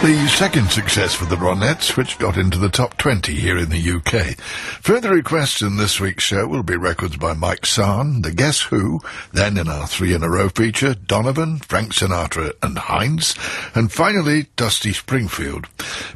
The second success for the Ronettes, which got into the top 20 here in the UK. Further requests in this week's show will be records by Mike Sarn, the Guess Who, then in our 3 in a row feature, Donovan, Frank Sinatra and Heinz, and finally Dusty Springfield.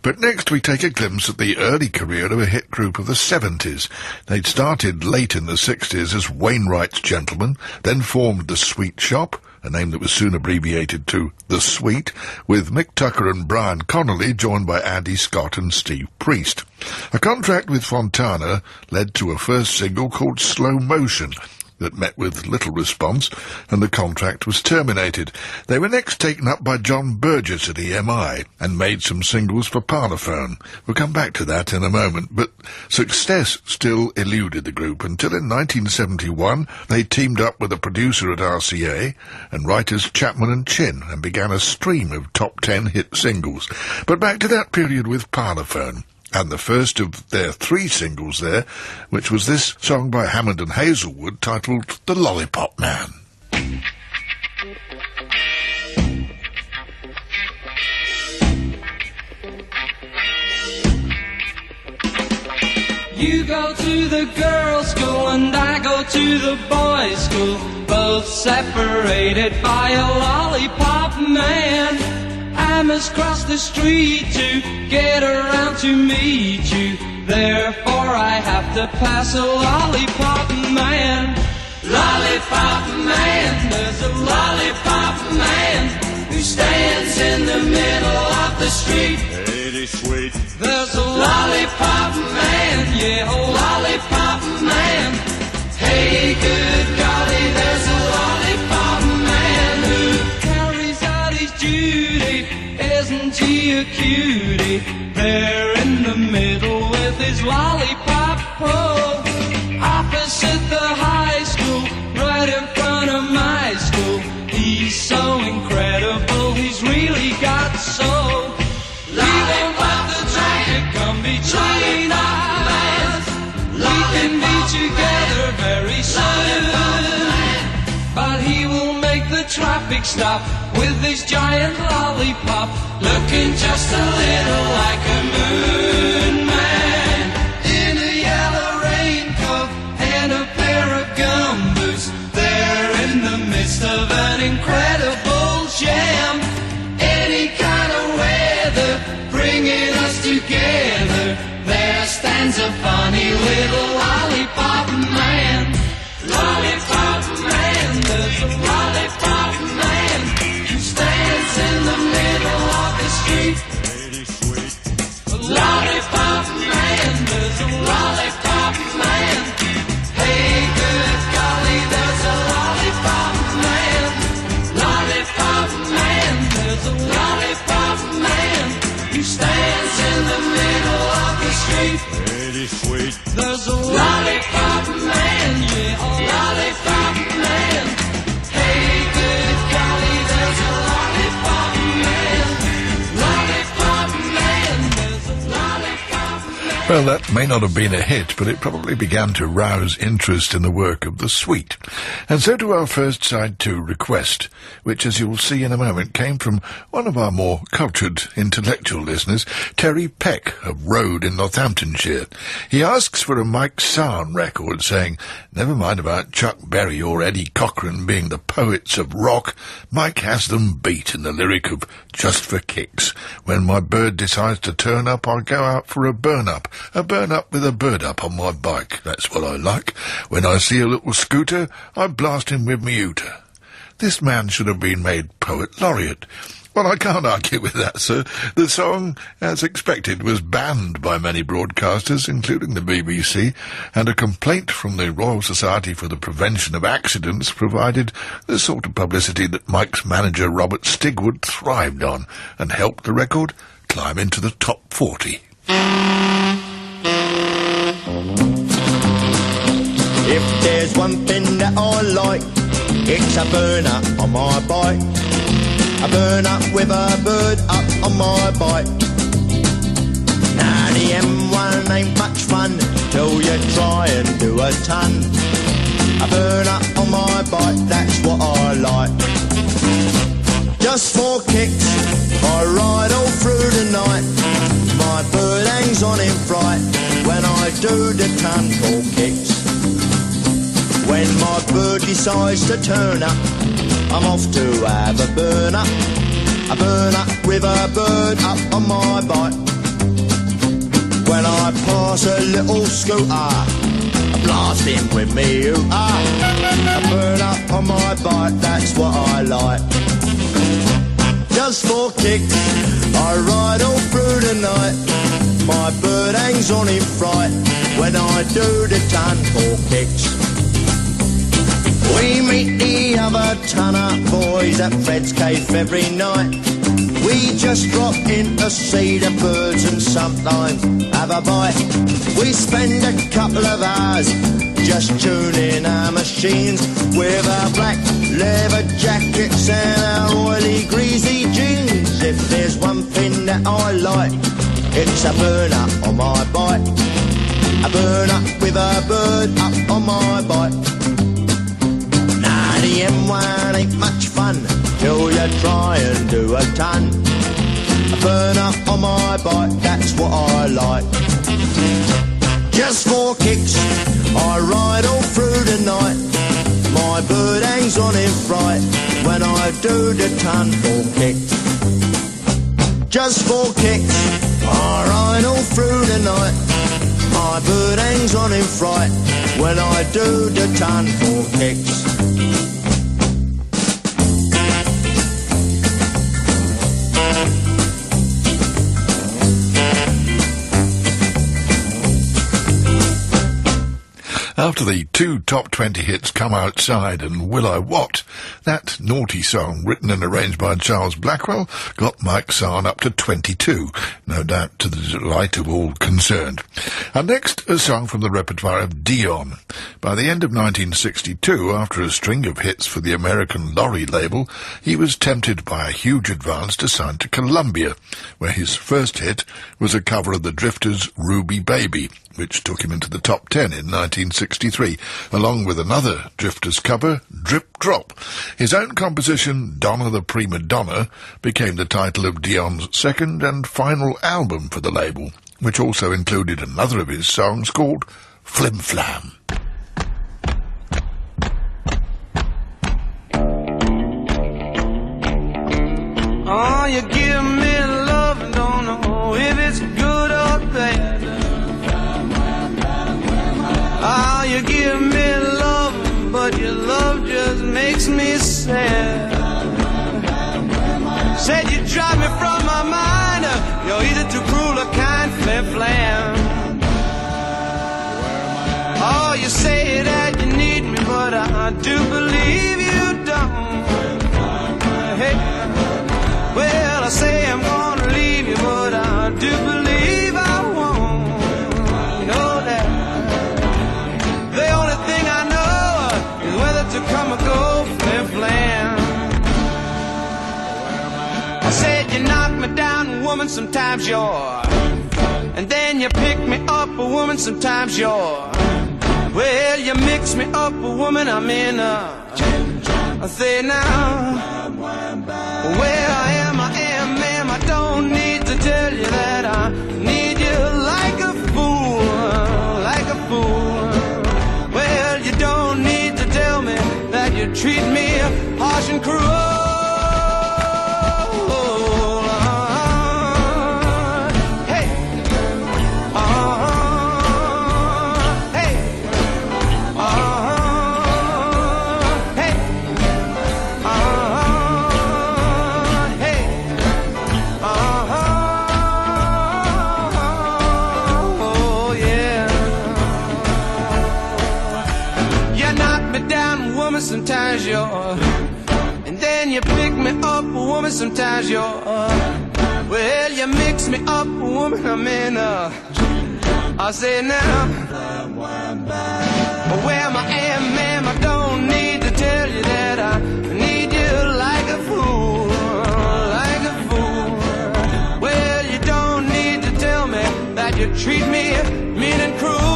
But next we take a glimpse at the early career of a hit group of the 70s. They'd started late in the 60s as Wainwright's Gentlemen, then formed the Sweet Shop, a name that was soon abbreviated to The Sweet, with Mick Tucker and Brian Connolly joined by Andy Scott and Steve Priest. A contract with Fontana led to a first single called Slow Motion, that met with little response, and the contract was terminated. They were next taken up by John Burgess at EMI and made some singles for Parlophone. We'll come back to that in a moment, but success still eluded the group until in 1971 they teamed up with a producer at RCA and writers Chapman and Chin and began a stream of top 10 hit singles. But back to that period with Parlophone, and the first of their 3 singles there, which was this song by Hammond and Hazelwood titled The Lollipop Man. You go to the girls' school and I go to the boys' school, both separated by a lollipop man. I must cross the street to get around to meet you, therefore I have to pass a lollipop man. Lollipop man, there's a lollipop man who stands in the middle of the street. Pretty sweet. There's a lollipop man, yeah, a lollipop man. Hey, good golly, there's a lollipop man who carries out his duty. Isn't he a cutie? There in the middle with his lollipop pole. Opposite the high school, right in front of my school. He's so incredible, he's really got soul. We won't let the traffic come between us. We can be together very soon. But he will make the traffic stop with his giant lollipop, looking just a little like a moon man. In a yellow raincoat and a pair of gumboots, they're in the midst of an incredible jam. Any kind of weather bringing us together. There stands a funny little lollipop man. Lollipop man, there's a lollipop man who stands in the middle of the street. A lollipop man, there's a lollipop man. Hey, good golly, there's a lollipop man. Lollipop man, there's a lollipop man who stands in the middle of the street. Pretty sweet. There's a lollipop man, yeah, a lollipop man. Hey, good golly, there's a lollipop man. Lollipop man, there's a lollipop man. Well, that may not have been a hit, but it probably began to rouse interest in the work of the Sweet. And so to our first Side 2 request, which, as you'll see in a moment, came from one of our more cultured intellectual listeners, Terry Peck of Road in Northamptonshire. He asks for a Mike Sarn record, saying, never mind about Chuck Berry or Eddie Cochran being the poets of rock, Mike has them beat in the lyric of Just for Kicks. When my bird decides to turn up, I go out for a burn-up with a bird up on my bike. That's what I like. When I see a little scooter, I blast him with me hooter. This man should have been made Poet Laureate. Well, I can't argue with that, sir. The song, as expected, was banned by many broadcasters, including the BBC, and a complaint from the Royal Society for the Prevention of Accidents provided the sort of publicity that Mike's manager Robert Stigwood thrived on, and helped the record climb into the top 40. If there's one thing that I like, it's a burner on my bike. A burn up with a bird up on my bike. Now the M1 ain't much fun till you try and do a ton. A burn up on my bike, that's what I like. Just for kicks, I ride all through the night. My bird hangs on in fright when I do the ton for kicks. When my bird decides to turn up, I'm off to have a burn up with a bird up on my bike. When I pass a little scooter, I blast him with me hooter. A burn up on my bike, that's what I like. Just for kicks, I ride all through the night. My bird hangs on in fright when I do the ton for kicks. We meet the other ton-up boys at Fred's Cave every night. We just drop in to see the birds and sometimes have a bite. We spend a couple of hours just tuning our machines with our black leather jackets and our oily greasy jeans. If there's one thing that I like, it's a burner on my bike. A burner with a bird up on my bike. Now the M1 ain't much fun till you try and do a ton. A burner on my bike, that's what I like. Just for kicks, I ride all through the night. My bird hangs on in fright when I do the ton for kicks. Just for kicks, I ride all through the night. My bird hangs on in fright when I do the ton for kicks. After the two top 20 hits, Come Outside and Will I What, that naughty song, written and arranged by Charles Blackwell, got Mike Sarn up to 22, no doubt to the delight of all concerned. And next, a song from the repertoire of Dion. By the end of 1962, after a string of hits for the American Lorry label, he was tempted by a huge advance to sign to Columbia, where his first hit was a cover of the Drifters' Ruby Baby, which took him into the top 10 in 1963, along with another Drifters cover, Drip Drop. His own composition, Donna the Prima Donna, became the title of Dion's second and final album for the label, which also included another of his songs called Flim Flam. Oh, you give me love, don't know if it's good or bad. Oh, you give me love, but your love just makes me sad. Said you drive me from my mind, you're either too cruel or kind, Flim Flam. Oh, you say that you need me, but I do believe you don't. Hey, well, I say I'm gonna leave you, but I do believe I won't. You know that the only thing I know is whether to come or go, Flim Flam. I said you knock me down, woman, sometimes you're, and then you pick me up, a woman, sometimes you're, well, you mix me up, a woman, I'm in a, I say now, where I am, ma'am, I don't need to tell you that I need you like a fool, like a fool. Well, you don't need to tell me that you treat me harsh and cruel. Sometimes you're, and then you pick me up, a woman, sometimes you're, well, you mix me up, a woman, I'm in a, I say now, where I am, ma'am, I don't need to tell you that I need you like a fool, like a fool. Well, you don't need to tell me that you treat me mean and cruel.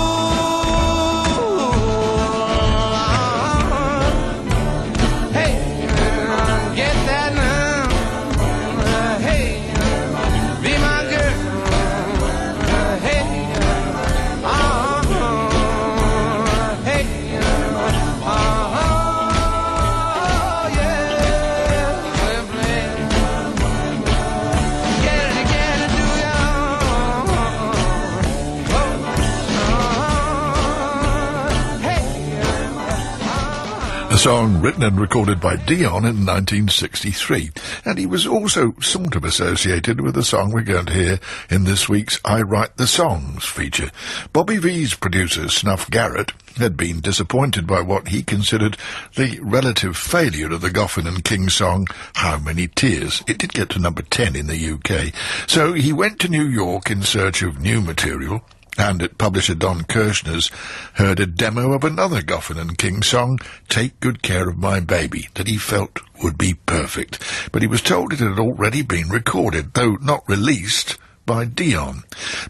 A song written and recorded by Dion in 1963. And he was also sort of associated with the song we're going to hear in this week's I Write the Songs feature. Bobby V's producer, Snuff Garrett, had been disappointed by what he considered the relative failure of the Goffin and King song, How Many Tears. It did get to number 10 in the UK. So he went to New York in search of new material, and at publisher Don Kirshner's heard a demo of another Goffin and King song, Take Good Care of My Baby, that he felt would be perfect. But he was told it had already been recorded, though not released, by Dion.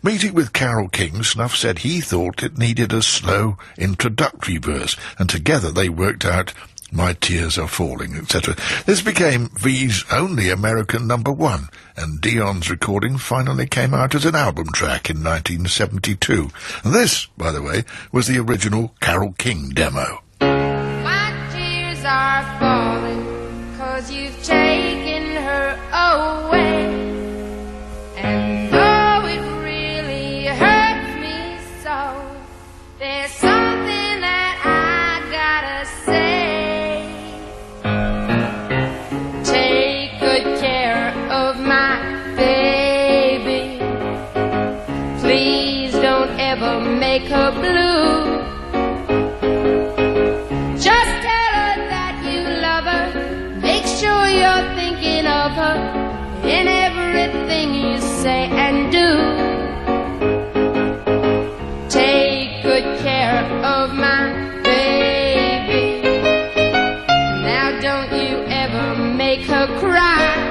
Meeting with Carole King, Snuff said he thought it needed a slow introductory verse, and together they worked out My Tears Are Falling, etc. This became V's only American number one, and Dion's recording finally came out as an album track in 1972. And this, by the way, was the original Carole King demo. My tears are falling 'cause you've taken her away. And though it really hurts me so, there's something that I gotta say. Take good care of my baby. Please don't ever make her blue. Just tell her that you love her. Make sure you're thinking of her in everything you say and do. Take good care of my baby. Now don't you ever make her cry.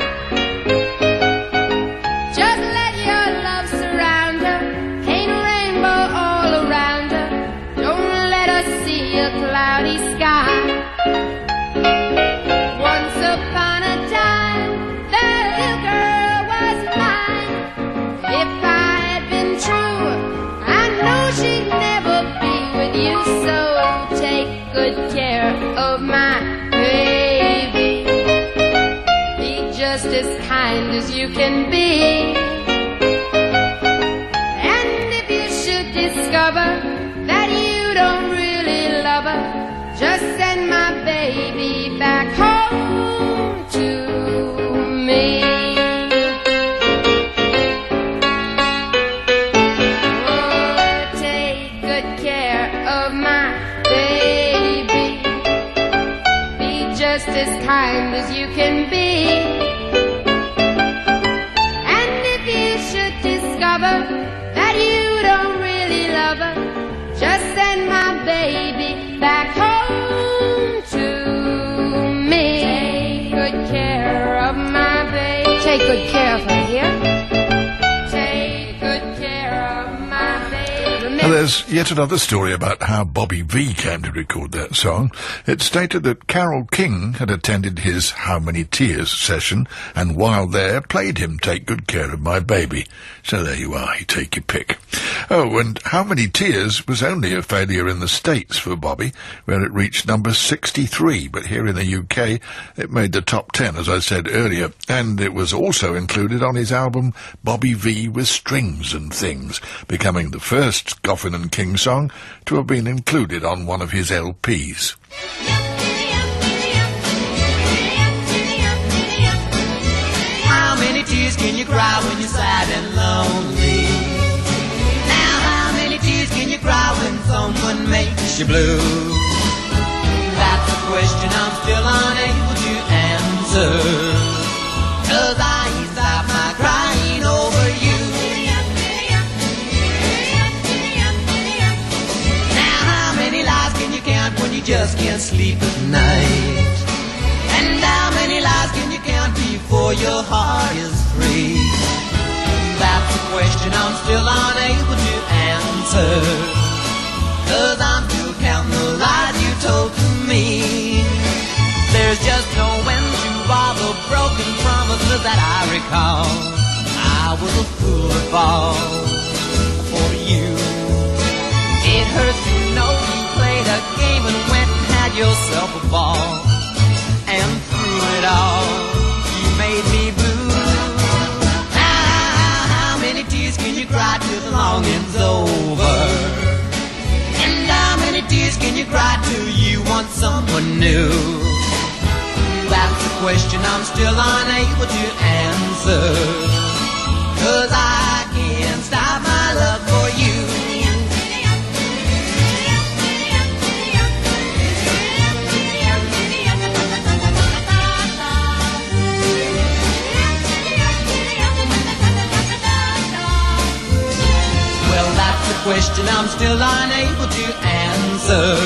Just let your love surround her. Paint a rainbow all around her. Don't let her see a cloudy sky. Once upon a time, that little girl was mine. If I had been true, I know she'd never be with you. So take good care of my baby. Be just as kind as you can be. And if you should discover that you don't really love her, just send my baby back home to me. Oh, take good care of my baby. Be just as kind as you can be. And if you should discover that you don't really love her, just send my baby back home to me. Take good care of my baby. Take good care of her here. Take good care of my baby. And there's yet another story about how Bobby V came to record that song. It stated that Carole King had attended his How Many Tears session, and while there played him Take Good Care of My Baby. So there you are, you take your pick. Oh, and How Many Tears was only a failure in the States for Bobby, where it reached number 63, but here in the UK it made the top 10, as I said earlier, and it was also included on his album Bobby V with Strings and Things, becoming the first Goffin and King song to have been included on one of his LPs. How many tears can you cry when you're sad and lonely? Now how many tears can you cry when someone makes you blue? That's a question I'm still unable to answer, 'cause I ain't stop my crying over you. Now how many lies can you count when you just can't sleep at night? And how many lies can you count before your heart is free? That's a question I'm still unable to answer, 'cause I'm still counting the lies you told to me. There's just no end to all the broken promises that I recall. I was a fool to fall for you. It hurts to know you played a game and went and had yourself a ball. And through it all, you made me blue. How many tears can you cry till the longing's over? And how many tears can you cry till you want someone someone new? That's a question I'm still unable to answer, 'cause I can't stop my love for you. Well, that's a question I'm still unable to answer,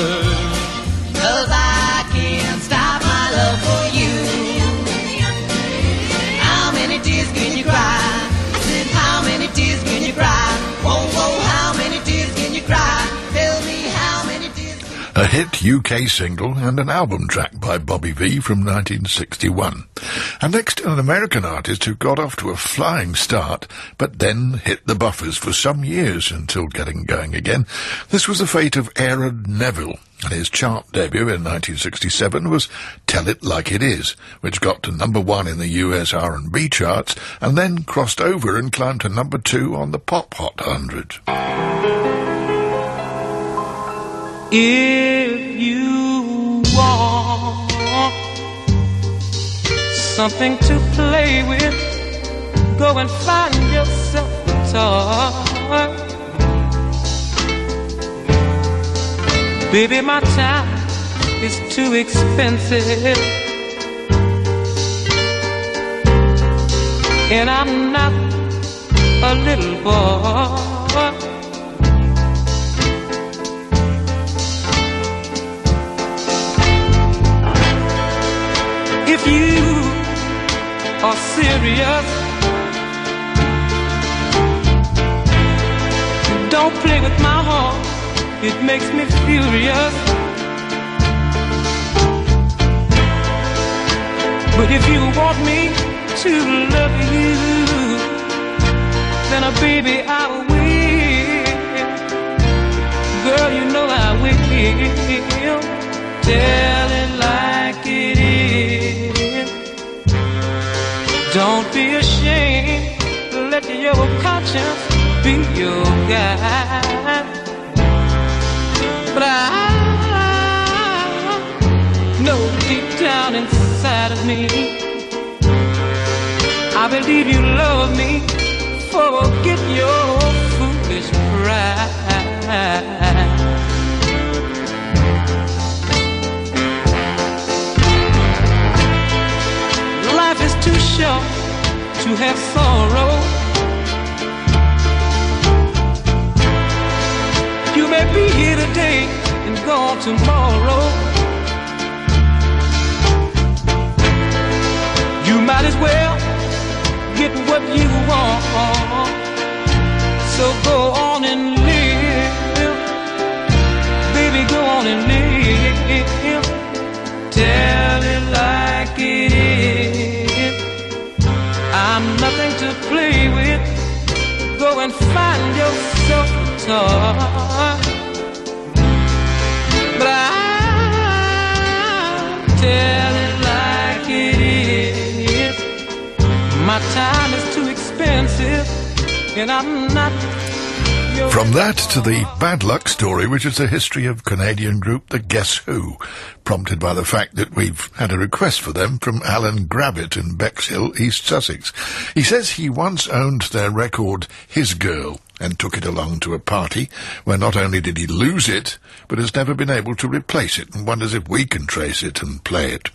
'cause I can't stop my love for you. How many tears can you cry? I said, how many tears can you cry? Whoa, whoa, how many tears can you cry? Tell me how many tears can you cry? A hit UK single and an album track by Bobby Vee from 1961. And next, an American artist who got off to a flying start, but then hit the buffers for some years until getting going again. This was the fate of Aaron Neville, and his chart debut in 1967 was Tell It Like It Is, which got to #1 in the US R&B charts, and then crossed over and climbed to #2 on the Pop Hot 100. If you want something to play with, go and find yourself a toy. Baby, my time is too expensive, and I'm not a little boy. If you are serious, don't play with my heart, it makes me furious. But if you want me to love you, then baby I will. Girl, you know I will. Tell it like it is. Don't be ashamed, let your conscience be your guide. But I know deep down inside of me, I believe you love me. Forget your foolish pride. Life is too short to have sorrow. You may be here today and gone tomorrow. You might as well get what you want. So go on and live, baby, go on and live. Tell it like it is. I'm nothing to play with. Go and find yourself a toy. But I'll tell it like it is. My time is too expensive, and I'm not. From that to the Bad Luck Story, which is the history of Canadian group The Guess Who, prompted by the fact that we've had a request for them from Alan Gravitt in Bexhill, East Sussex. He says he once owned their record His Girl and took it along to a party where not only did he lose it, but has never been able to replace it, and wonders if we can trace it and play it.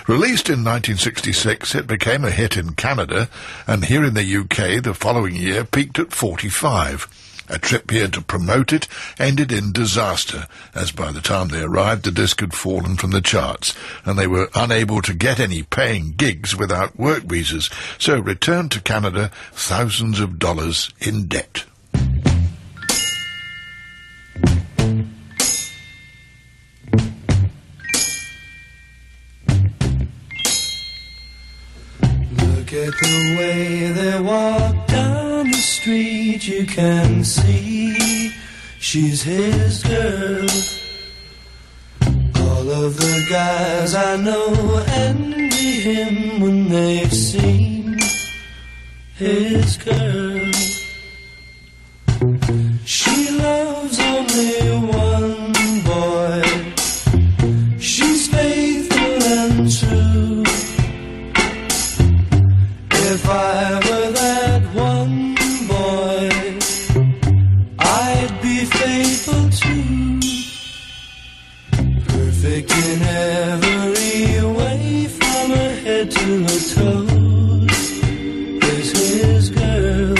Released in 1966, it became a hit in Canada, and here in the UK the following year peaked at 45. A trip here to promote it ended in disaster, as by the time they arrived the disc had fallen from the charts, and they were unable to get any paying gigs without work visas, so returned to Canada thousands of dollars in debt. Look at the way they walk down the street, you can see she's his girl. All of the guys I know envy him when they've seen his girl. She loves only one boy. She's faithful one boy I'd be faithful to. Perfect in every way, from her head to her toes, is his girl.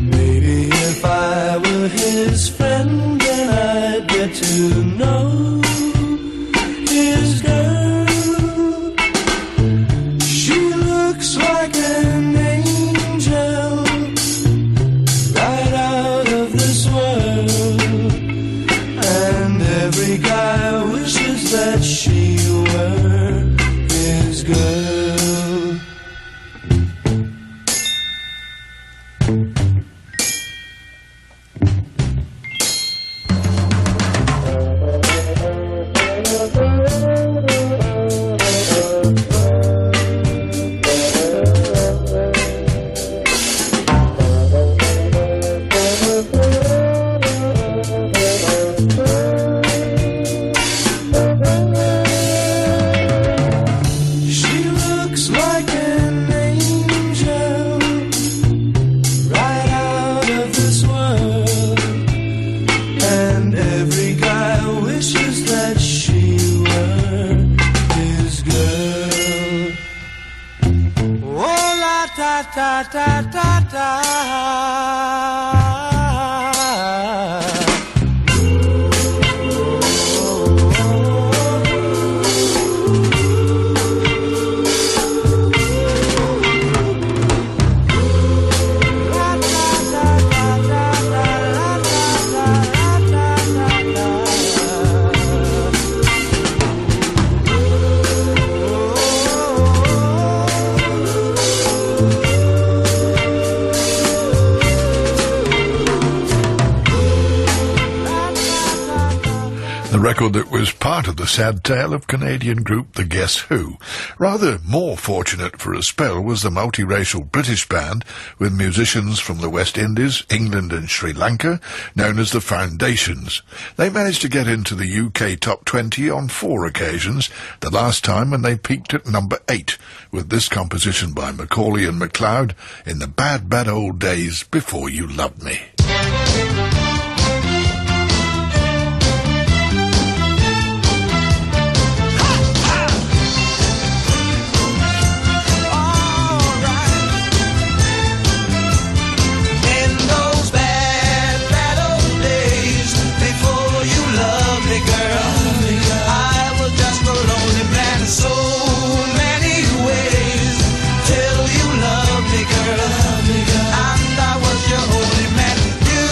Maybe if I were his friend, then I'd get to know his girl. She looks like an angel, right out of this world, and every guy wishes that she were his girl. She looks like an angel, right out of this world, and every guy wishes that she were his girl. Oh la ta ta ta ta ta. The record that was part of the sad tale of Canadian group The Guess Who. Rather more fortunate for a spell was the multiracial British band with musicians from the West Indies, England and Sri Lanka, known as the Foundations. They managed to get into the UK top 20 on 4 occasions, the last time when they peaked at number 8, with this composition by Macaulay and MacLeod, In the Bad, Bad Old Days Before You Loved Me. In those bad, bad old days, before you loved me, girl, I was just a lonely man in so many ways, till you loved me, girl, and I was your only man. You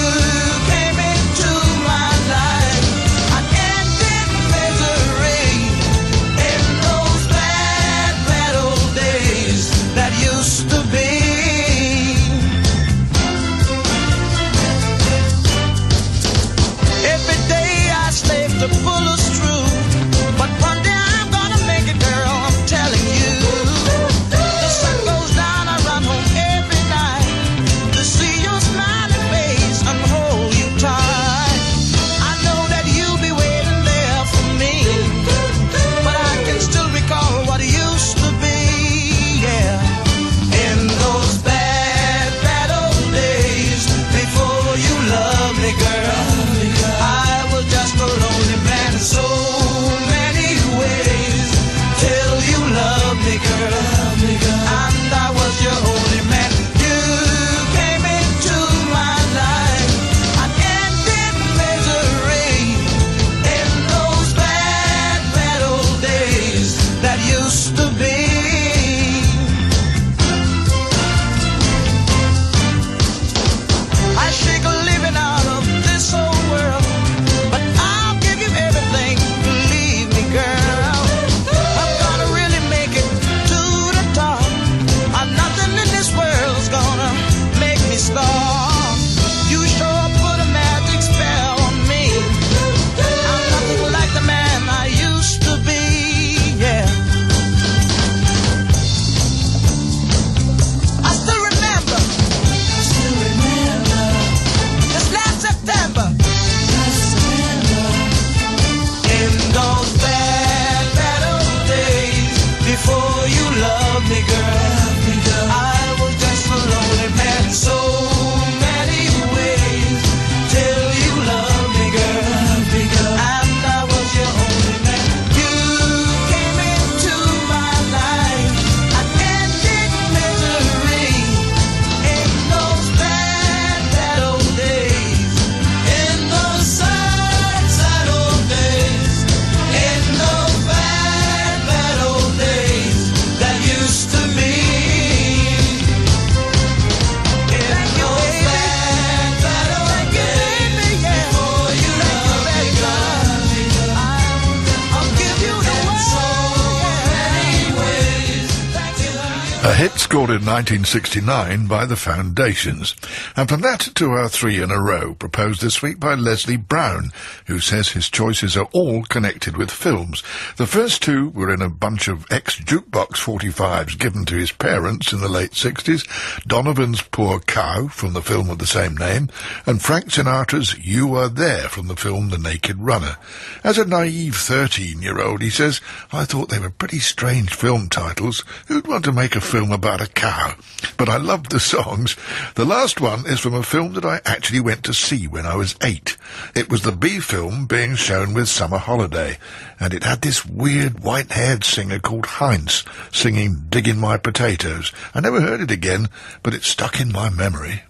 scored in 1969 by the Foundations. And from that to our three in a row, proposed this week by Leslie Brown, who says his choices are all connected with films. The first two were in a bunch of ex-jukebox 45s given to his parents in the late 60s, Donovan's Poor Cow from the film of the same name, and Frank Sinatra's You Were There from the film The Naked Runner. As a naive 13-year-old, he says, I thought they were pretty strange film titles. Who'd want to make a film about a cow? But I loved the songs. The last one is from a film that I actually went to see when I was 8. It was the B film being shown with Summer Holiday, and it had this weird white-haired singer called Heinz singing Diggin' My Potatoes. I never heard it again, but it stuck in my memory.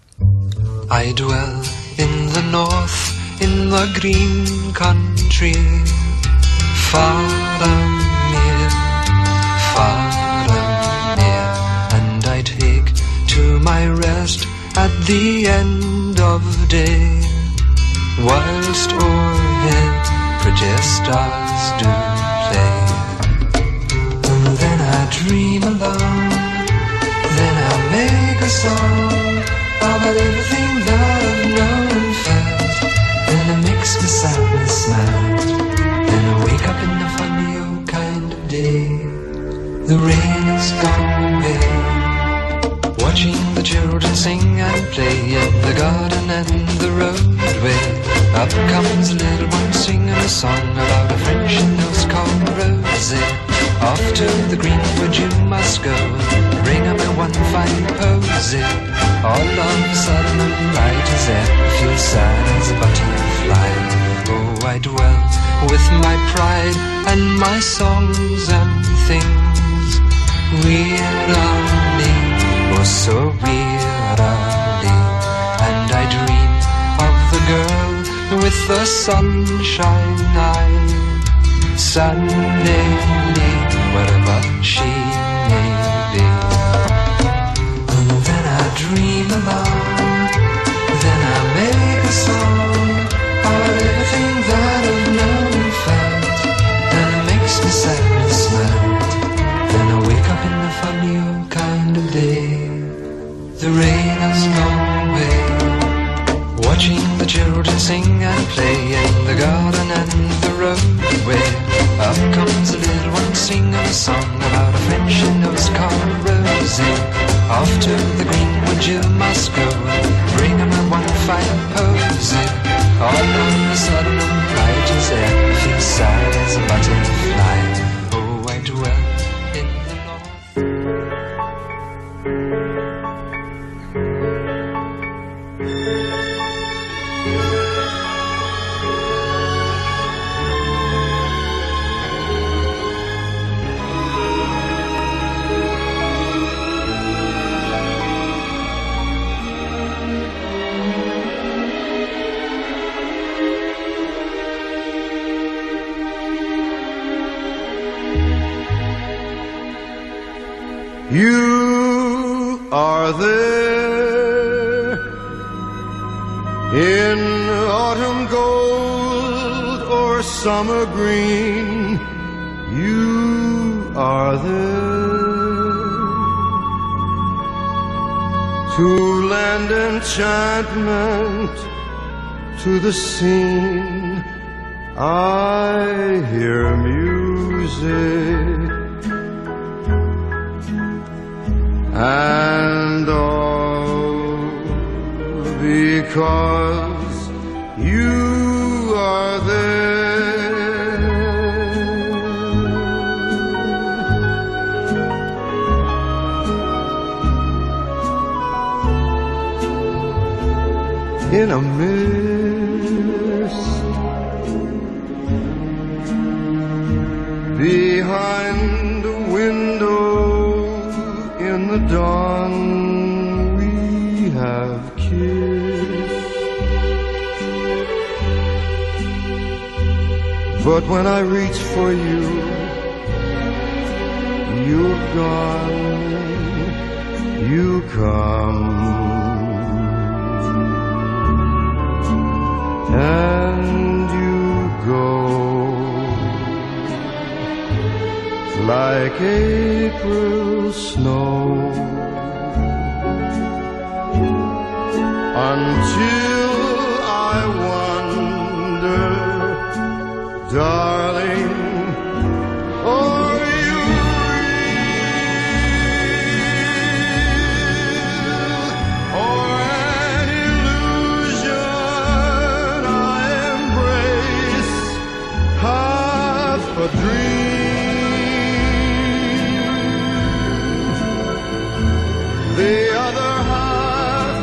I dwell in the north, in the green country, far and near, far and near, and I take to my rest at the end of day, whilst o'erhead pretty stars do play. And then I dream alone, then I make a song about everything that I've known and felt. Then I mix my sadness now, then I wake up in a funny old kind of day. The rain is gone away, watching the children sing and play in the garden and the roadway. Up comes a little one singing a song about a friend she knows called Rosie. Off to the greenwood you must go, bring up a one fine posy. All of a sudden the light is there, feel sad as a butterfly. Oh, I dwell with my pride and my songs and things, wearily, oh so wearily. And I dream of the girl with the sunshine eye, Sunday, wherever she may be. And then I dream alone, then I make a song about everything that I've known and felt, and it makes me sadness melt. Then I wake up in a funny old kind of day. The rain has gone away, watching the children sing and play in the garden and the roadway. Up comes a little one singing a song about a friend she knows called Rosie. Off to the greenwood you must go, bring her my one fine posy. All of a sudden the light is there, feel sad as a butterfly. Oh, I dwell in the north. You are there in autumn gold or summer green. You are there to lend enchantment to the scene. I hear music, and all because you are there. In a mist behind a window in the dawn we have kissed, but when I reach for you, you're gone, you come, and you go like April snow. until I wonder, darling, are you real or an illusion I embrace, half a dream, the other half,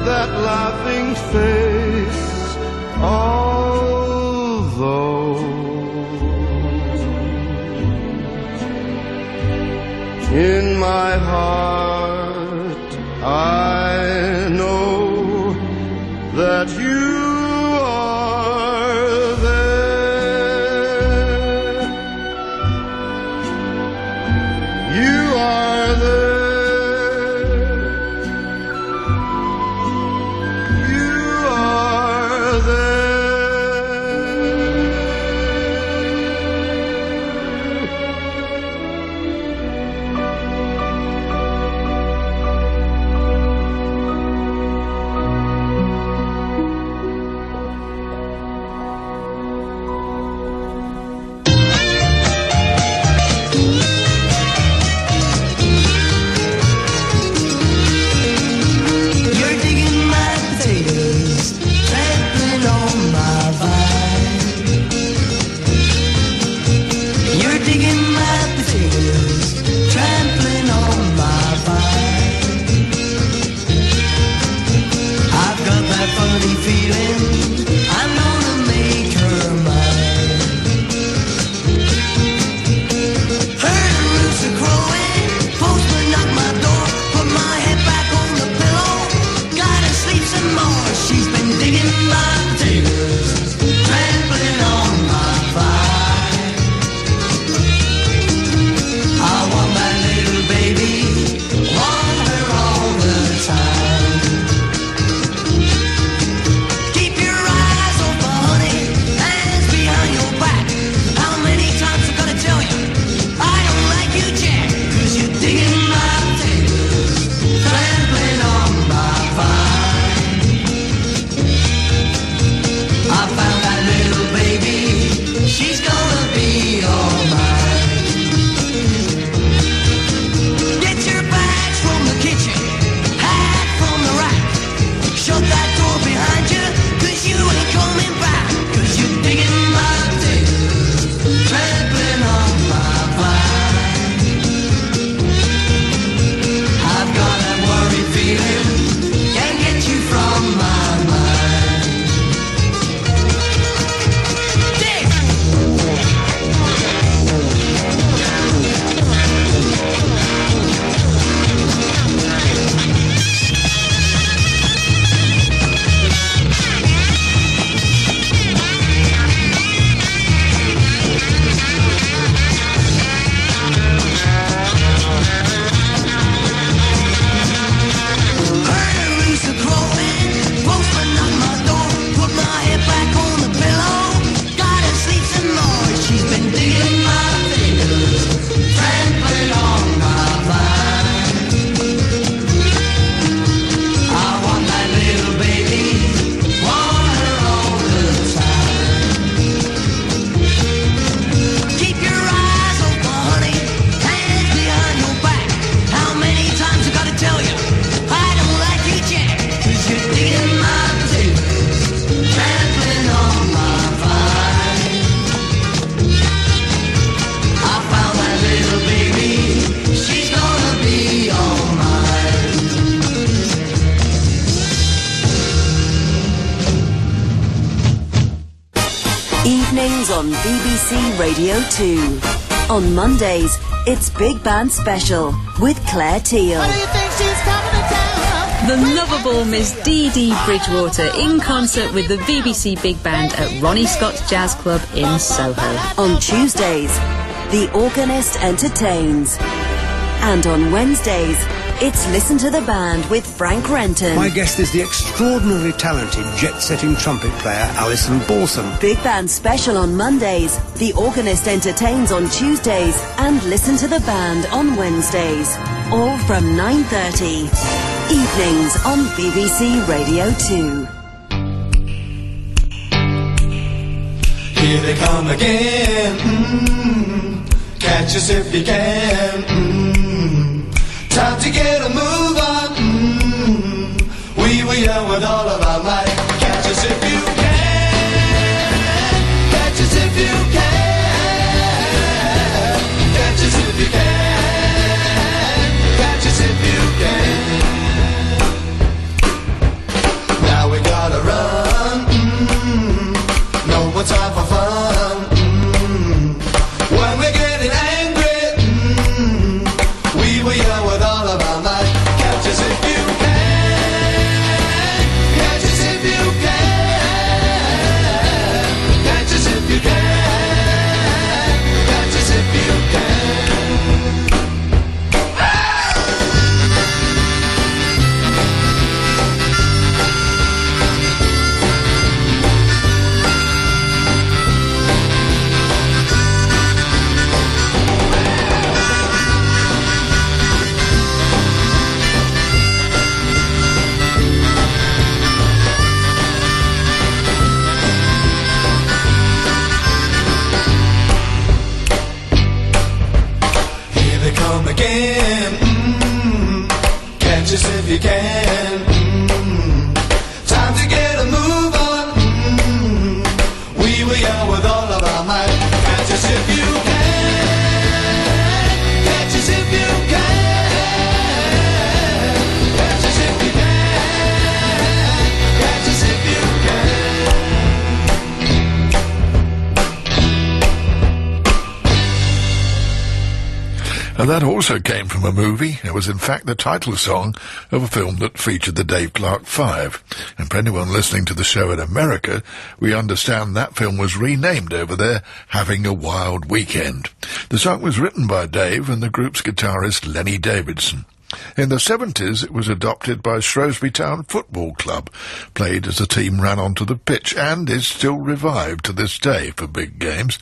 that laughing face, although in my heart I know that you are there. You are there. You are there. You're digging my potatoes, trampling on my vine. You're digging my potatoes, trampling on my vine. I've got that funny feeling I'm gonna make her mine. Heard the rooster crowing, postman knocked my door, put my head back on the pillow, gotta sleep some more. She's been digging my potatoes, trampling on my vine. I want that little baby, want her all the time. Keep your eyes open, honey, hands behind your back. How many times I gotta tell you, I don't like you, Jack, 'cause you're digging my potatoes, trampling on my vine. I found that little baby, she's gonna be all mine. Get your bags from the kitchen, hat from the rack. Shut that door behind you, 'cause you ain't coming back. 'Cause you're digging my potatoes, trampling on my vine. I've got that worried feeling, can't get you from my mind. Dig! Heard a rooster crowing, postman knocked my door, put my head back on the pillow, gotta sleep some more. She's been digging my potatoes, trampling on my vine. I want that little baby, want her all the time. Keep your eyes open, honey, hands behind your back. How many times I gotta tell you, I don't like you, Jack, 'cause you're digging my potatoes, trampling on my vine. I found that little baby, she's gonna be all mine. Evenings on BBC Radio 2. On Mondays, it's Big Band Special with Claire Teal. The lovable Miss Dee Dee Bridgewater in concert with the BBC Big Band at Ronnie Scott's Jazz Club in Soho. On Tuesdays, the organist entertains. And on Wednesdays, it's Listen to the Band with Frank Renton. My guest is the extraordinarily talented jet-setting trumpet player Alison Balsam. Big Band Special on Mondays, the organist entertains on Tuesdays, and Listen to the Band on Wednesdays. All from 9:30. Evenings on BBC Radio 2. Here they come again. Catch us if you can. Time to get a move on. We were young with all of our might. Catch us if you can. Catch us if you can. Catch us if you can. Catch us if you can. Now we gotta run. No more time for fun. When we're getting angry, we were young with all of our might. Catch us if you can. Catch us if you can. Catch us if you can. Catch us if you can. Again, catch us if you can. Time to get a move on. We were young with all of our might. Catch us if you can. Catch us if you can. Catch us if you can. Catch us if you And that also came from a movie. It was in fact the title song of a film that featured the Dave Clark Five. And for anyone listening to the show in America, we understand that film was renamed over there, Having a Wild Weekend. The song was written by Dave and the group's guitarist Lenny Davidson. In the 70s, it was adopted by Shrewsbury Town Football Club, played as the team ran onto the pitch, and is still revived to this day for big games.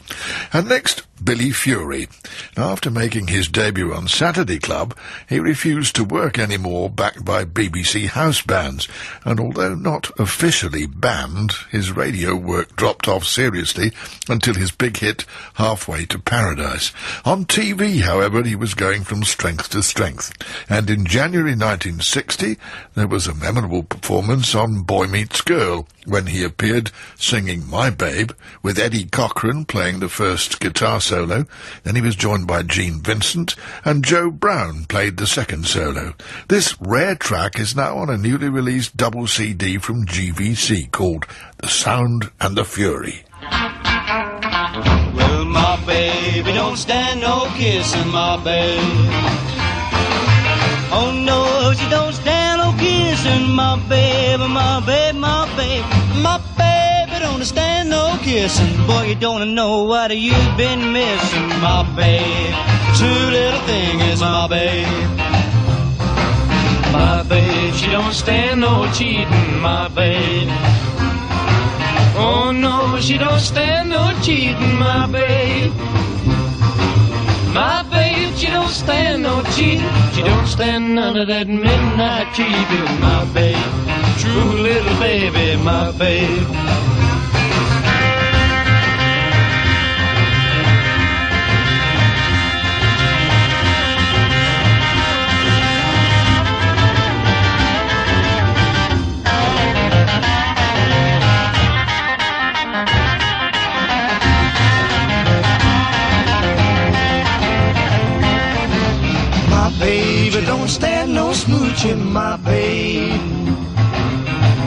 And next, Billy Fury. Now, after making his debut on Saturday Club, he refused to work anymore, backed by BBC house bands, and although not officially banned, his radio work dropped off seriously until his big hit, Halfway to Paradise. On TV, however, he was going from strength to strength, and in January 1960, there was a memorable performance on Boy Meets Girl, when he appeared singing My Babe, with Eddie Cochran playing the first guitar solo. Then he was joined by Gene Vincent, and Joe Brown played the second solo. This rare track is now on a newly released double CD from GVC called The Sound and the Fury. Well, my baby don't stand no kissing, my babe. Oh no, she don't stand no kissing, my baby, my baby, my baby. My baby don't stand no kissing. Boy, you don't know what you've been missing, my babe. True little thing is my babe. My babe, she don't stand no cheating, my babe. Oh no, she don't stand no cheating, my babe. My babe, she don't stand no cheating. She don't stand none of that midnight creeping, my babe. True little baby, my babe. Baby, don't stand no smooching, my babe.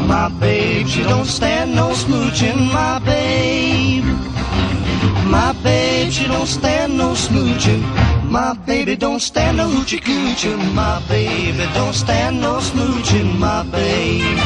My babe, she don't stand no smooching, my babe. My babe, she don't stand no smooching. My baby don't stand no hoochie cooching. My baby don't stand no smooching, my babe.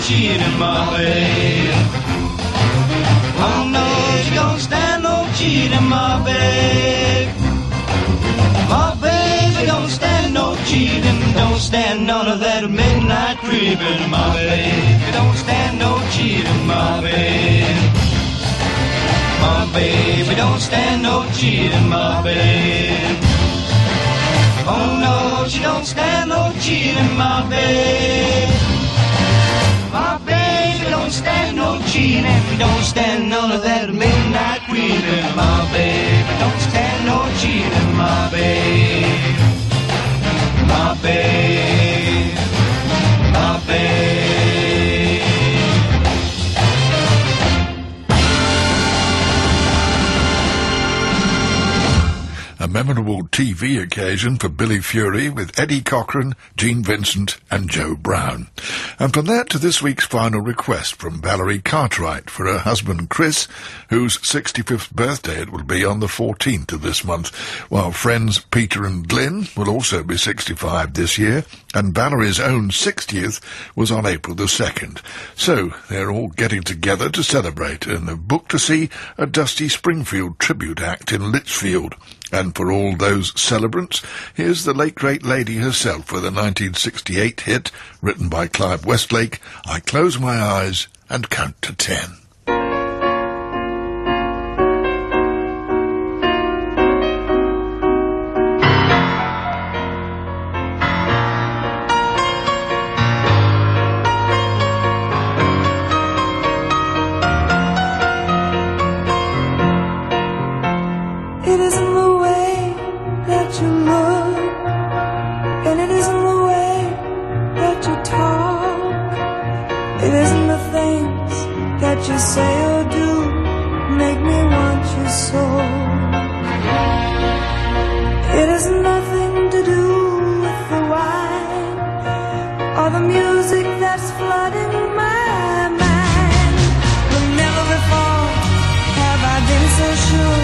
cheating, my babe. Oh no, she don't stand no cheating, my babe. My baby don't stand no cheating, don't stand none of that midnight creeping, my baby. Don't stand no cheating, my babe. My baby don't stand no cheating, my babe. Oh no, she don't stand no cheating, my babe. My baby don't stand no cheating, don't stand none of that midnight creeping, my baby. Don't stand no cheating, my babe. My babe, my babe. A memorable TV occasion for Billy Fury with Eddie Cochran, Gene Vincent and Joe Brown. And from that to this week's final request from Valerie Cartwright for her husband Chris, whose 65th birthday it will be on the 14th of this month, while friends Peter and Glyn will also be 65 this year, and Valerie's own 60th was on April the 2nd. So they're all getting together to celebrate, and have booked to see a Dusty Springfield tribute act in Lichfield. And for all those celebrants, here's the late great lady herself with a 1968 hit written by Clive Westlake, I Close My Eyes and Count to 10. It isn't the way that you look, and it isn't the way that you talk. It isn't the things that you say or do make me want you so. It has nothing to do with the wine or the music that's flooding my mind. But never before have I been so sure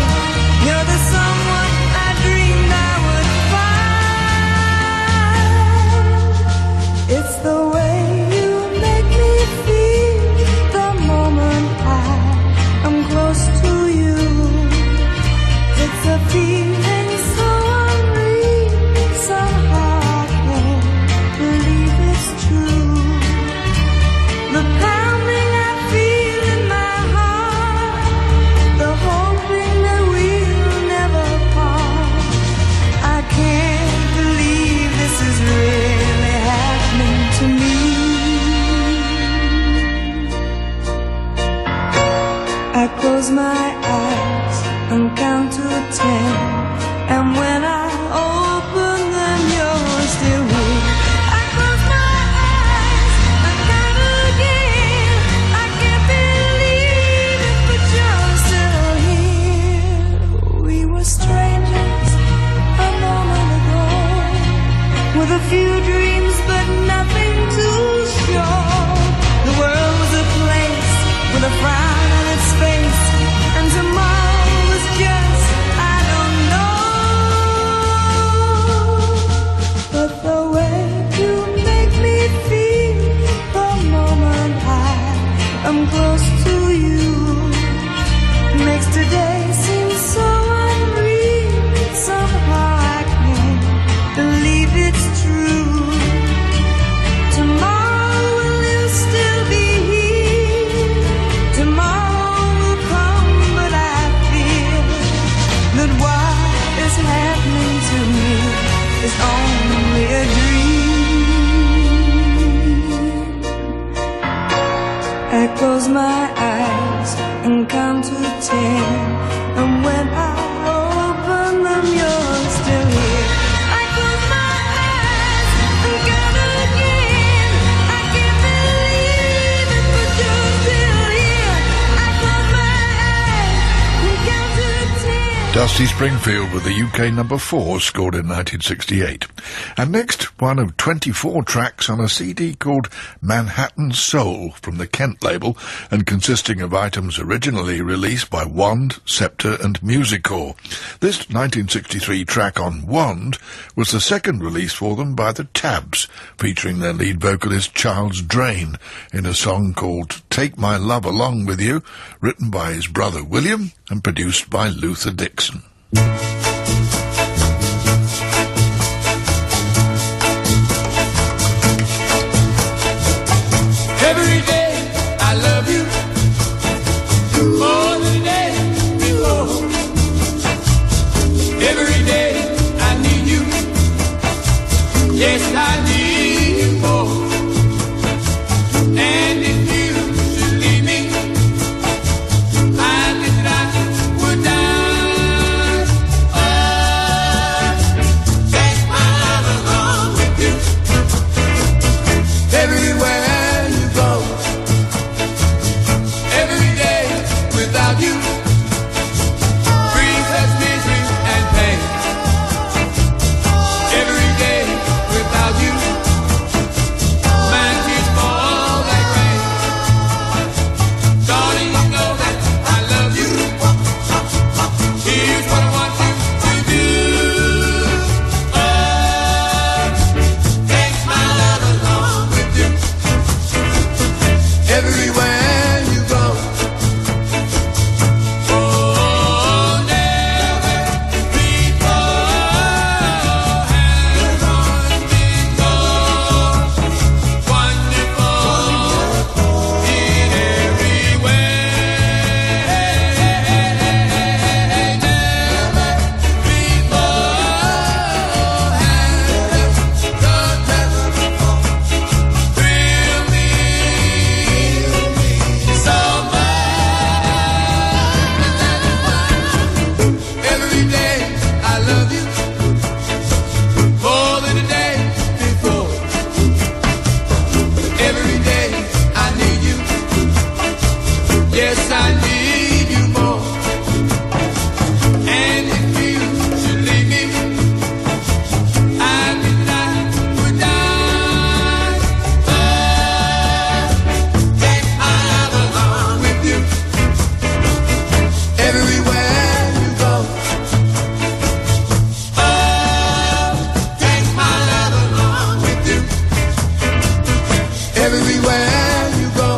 you're the someone I dreamed I would find. It's the way you make me feel the moment I am close to you. It's a feeling so unreal, somehow I can't believe it's true. The pounding I feel in my heart, the hoping that we'll never part. I can't believe this is really happening to me. I close my eyes and count to 10, and when I open them, you're still here. I close my eyes and count again. I can't believe it, but you're still here. We were strangers a moment ago, with a few dreams but nothing to show. The world was a place with a frown on its face, and tomorrow was just, I don't know. But the way you make me feel the moment I am close to you makes today seem so unreal. Somehow I can't believe it's true. Tomorrow will you still be here? Tomorrow will come, but I feel that what is happening to me is only a dream. I close my eyes and count to 10, and when I open them, you're still here. I close my eyes and count again. I can't believe it, but you're still here. I close my eyes and count to 10. Dusty Springfield with the UK number 4, scored in 1968. And next, one of 24 tracks on a CD called Manhattan Soul from the Kent label, and consisting of items originally released by Wand, Scepter and Musicore. This 1963 track on Wand was the second release for them by the Tabs, featuring their lead vocalist Charles Drain in a song called Take My Love Along With You, written by his brother William and produced by Luther Dixon. Every day I love you more than the day before. Every day I need you. Yes, I need you more. And if you should leave me, I think that I would die. Take my love along with you everywhere you go. Every day without you brings us misery and pain. Every day without you, my tears fall like rain. Darling, you know that I love you. Here's what I want you to do. Take my love along with you everywhere you go. Oh, never before has one been more wonderful in every way. Never before has the thrill me so much. Every day I love you more than the day before. Every day I need you. Yes, I need you more. And if you should leave me, I think that I would die. Take my love along with you everywhere you go. Take my love along with you everywhere you go.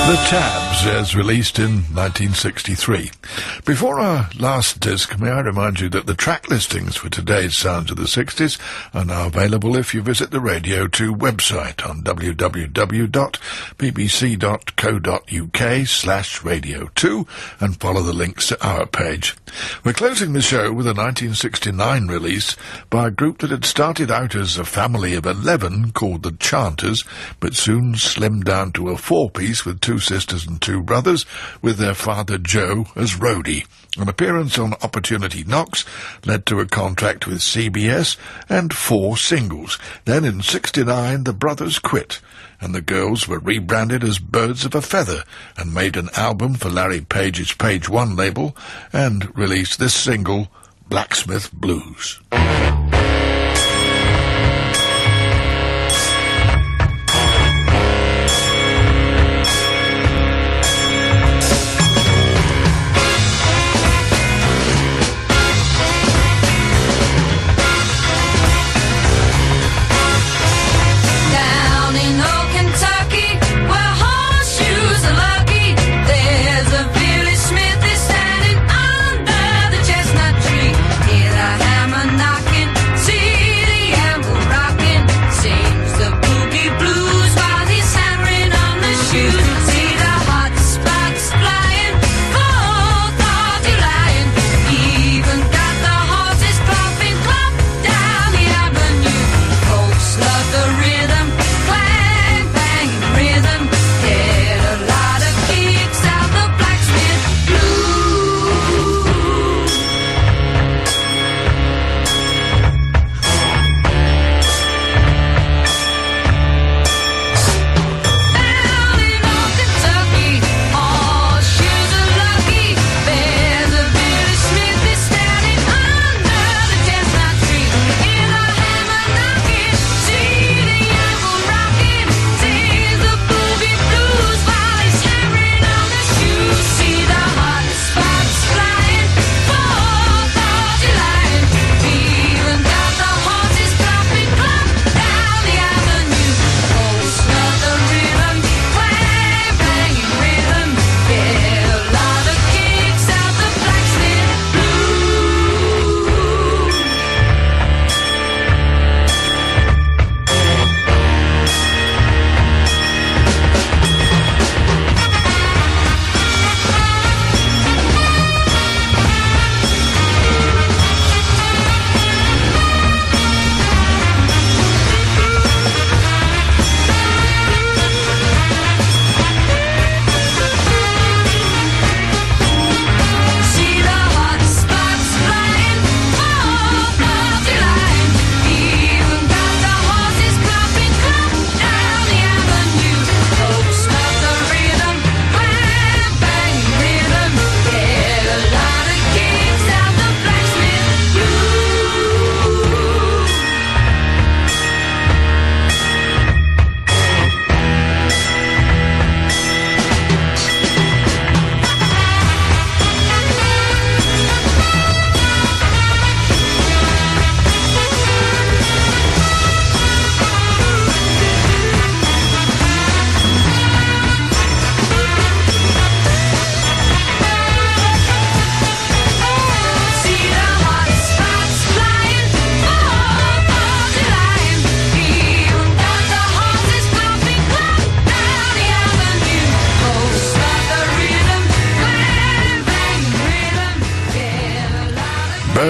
The Tabs, as released in 1963. Before our last disc, may I remind you that the track listings for today's Sounds of the 60s are now available if you visit the Radio 2 website on www.bbc.co.uk/Radio2 and follow the links to our page. We're closing the show with a 1969 release by a group that had started out as a family of 11 called the Chanters, but soon slimmed down to a 4-piece with 2 sisters and 2 brothers, with their father Joe as roadie. An appearance on Opportunity Knocks led to a contract with CBS and 4 singles. Then in '69 the brothers quit, and the girls were rebranded as Birds of a Feather and made an album for Larry Page's Page One label and released this single, Blacksmith Blues. Down in old Kentucky, where horseshoes are lucky, there's a village smith is standing under the chestnut tree. Hear the hammer knocking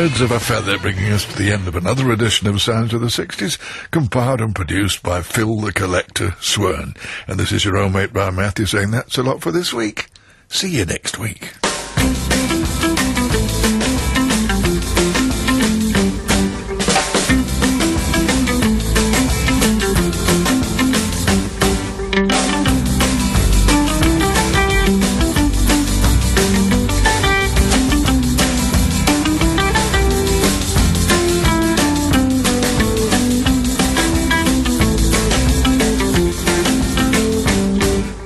Birds of a Feather, bringing us to the end of another edition of Sounds of the 60s, compiled and produced by Phil the Collector Swern. And this is your old mate Brian Matthews saying that's a lot for this week. See you next week.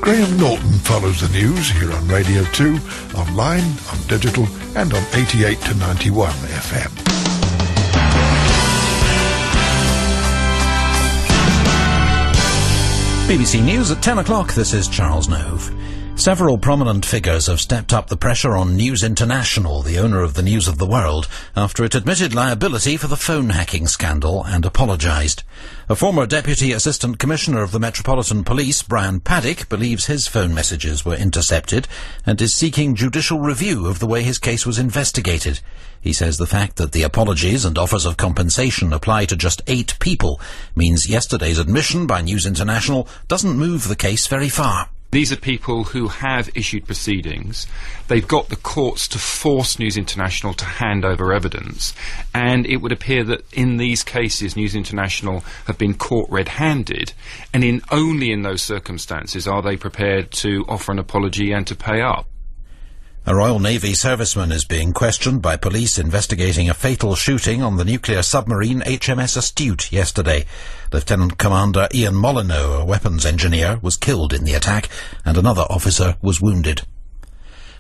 Graham Norton follows the news here on Radio 2, online, on digital, and on 88 to 91 FM. BBC News at 10 o'clock. This is Charles Nove. Several prominent figures have stepped up the pressure on News International, the owner of the News of the World, after it admitted liability for the phone hacking scandal and apologised. A former Deputy Assistant Commissioner of the Metropolitan Police, Brian Paddick, believes his phone messages were intercepted and is seeking judicial review of the way his case was investigated. He says the fact that the apologies and offers of compensation apply to just 8 people means yesterday's admission by News International doesn't move the case very far. These are people who have issued proceedings. They've got the courts to force News International to hand over evidence, and it would appear that in these cases News International have been caught red-handed, and only in those circumstances are they prepared to offer an apology and to pay up. A Royal Navy serviceman is being questioned by police investigating a fatal shooting on the nuclear submarine HMS Astute yesterday. Lieutenant Commander Ian Molyneux, a weapons engineer, was killed in the attack, and another officer was wounded.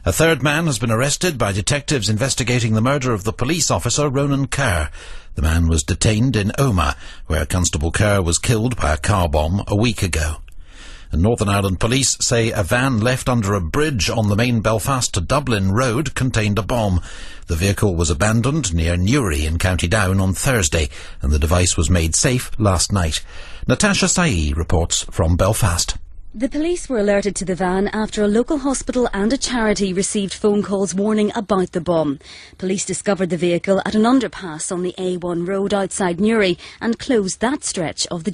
A third man has been arrested by detectives investigating the murder of the police officer Ronan Kerr. The man was detained in Omagh, where Constable Kerr was killed by a car bomb a week ago. And Northern Ireland police say a van left under a bridge on the main Belfast to Dublin road contained a bomb. The vehicle was abandoned near Newry in County Down on Thursday, and the device was made safe last night. Natasha Saee reports from Belfast. The police were alerted to the van after a local hospital and a charity received phone calls warning about the bomb. Police discovered the vehicle at an underpass on the A1 road outside Newry and closed that stretch of the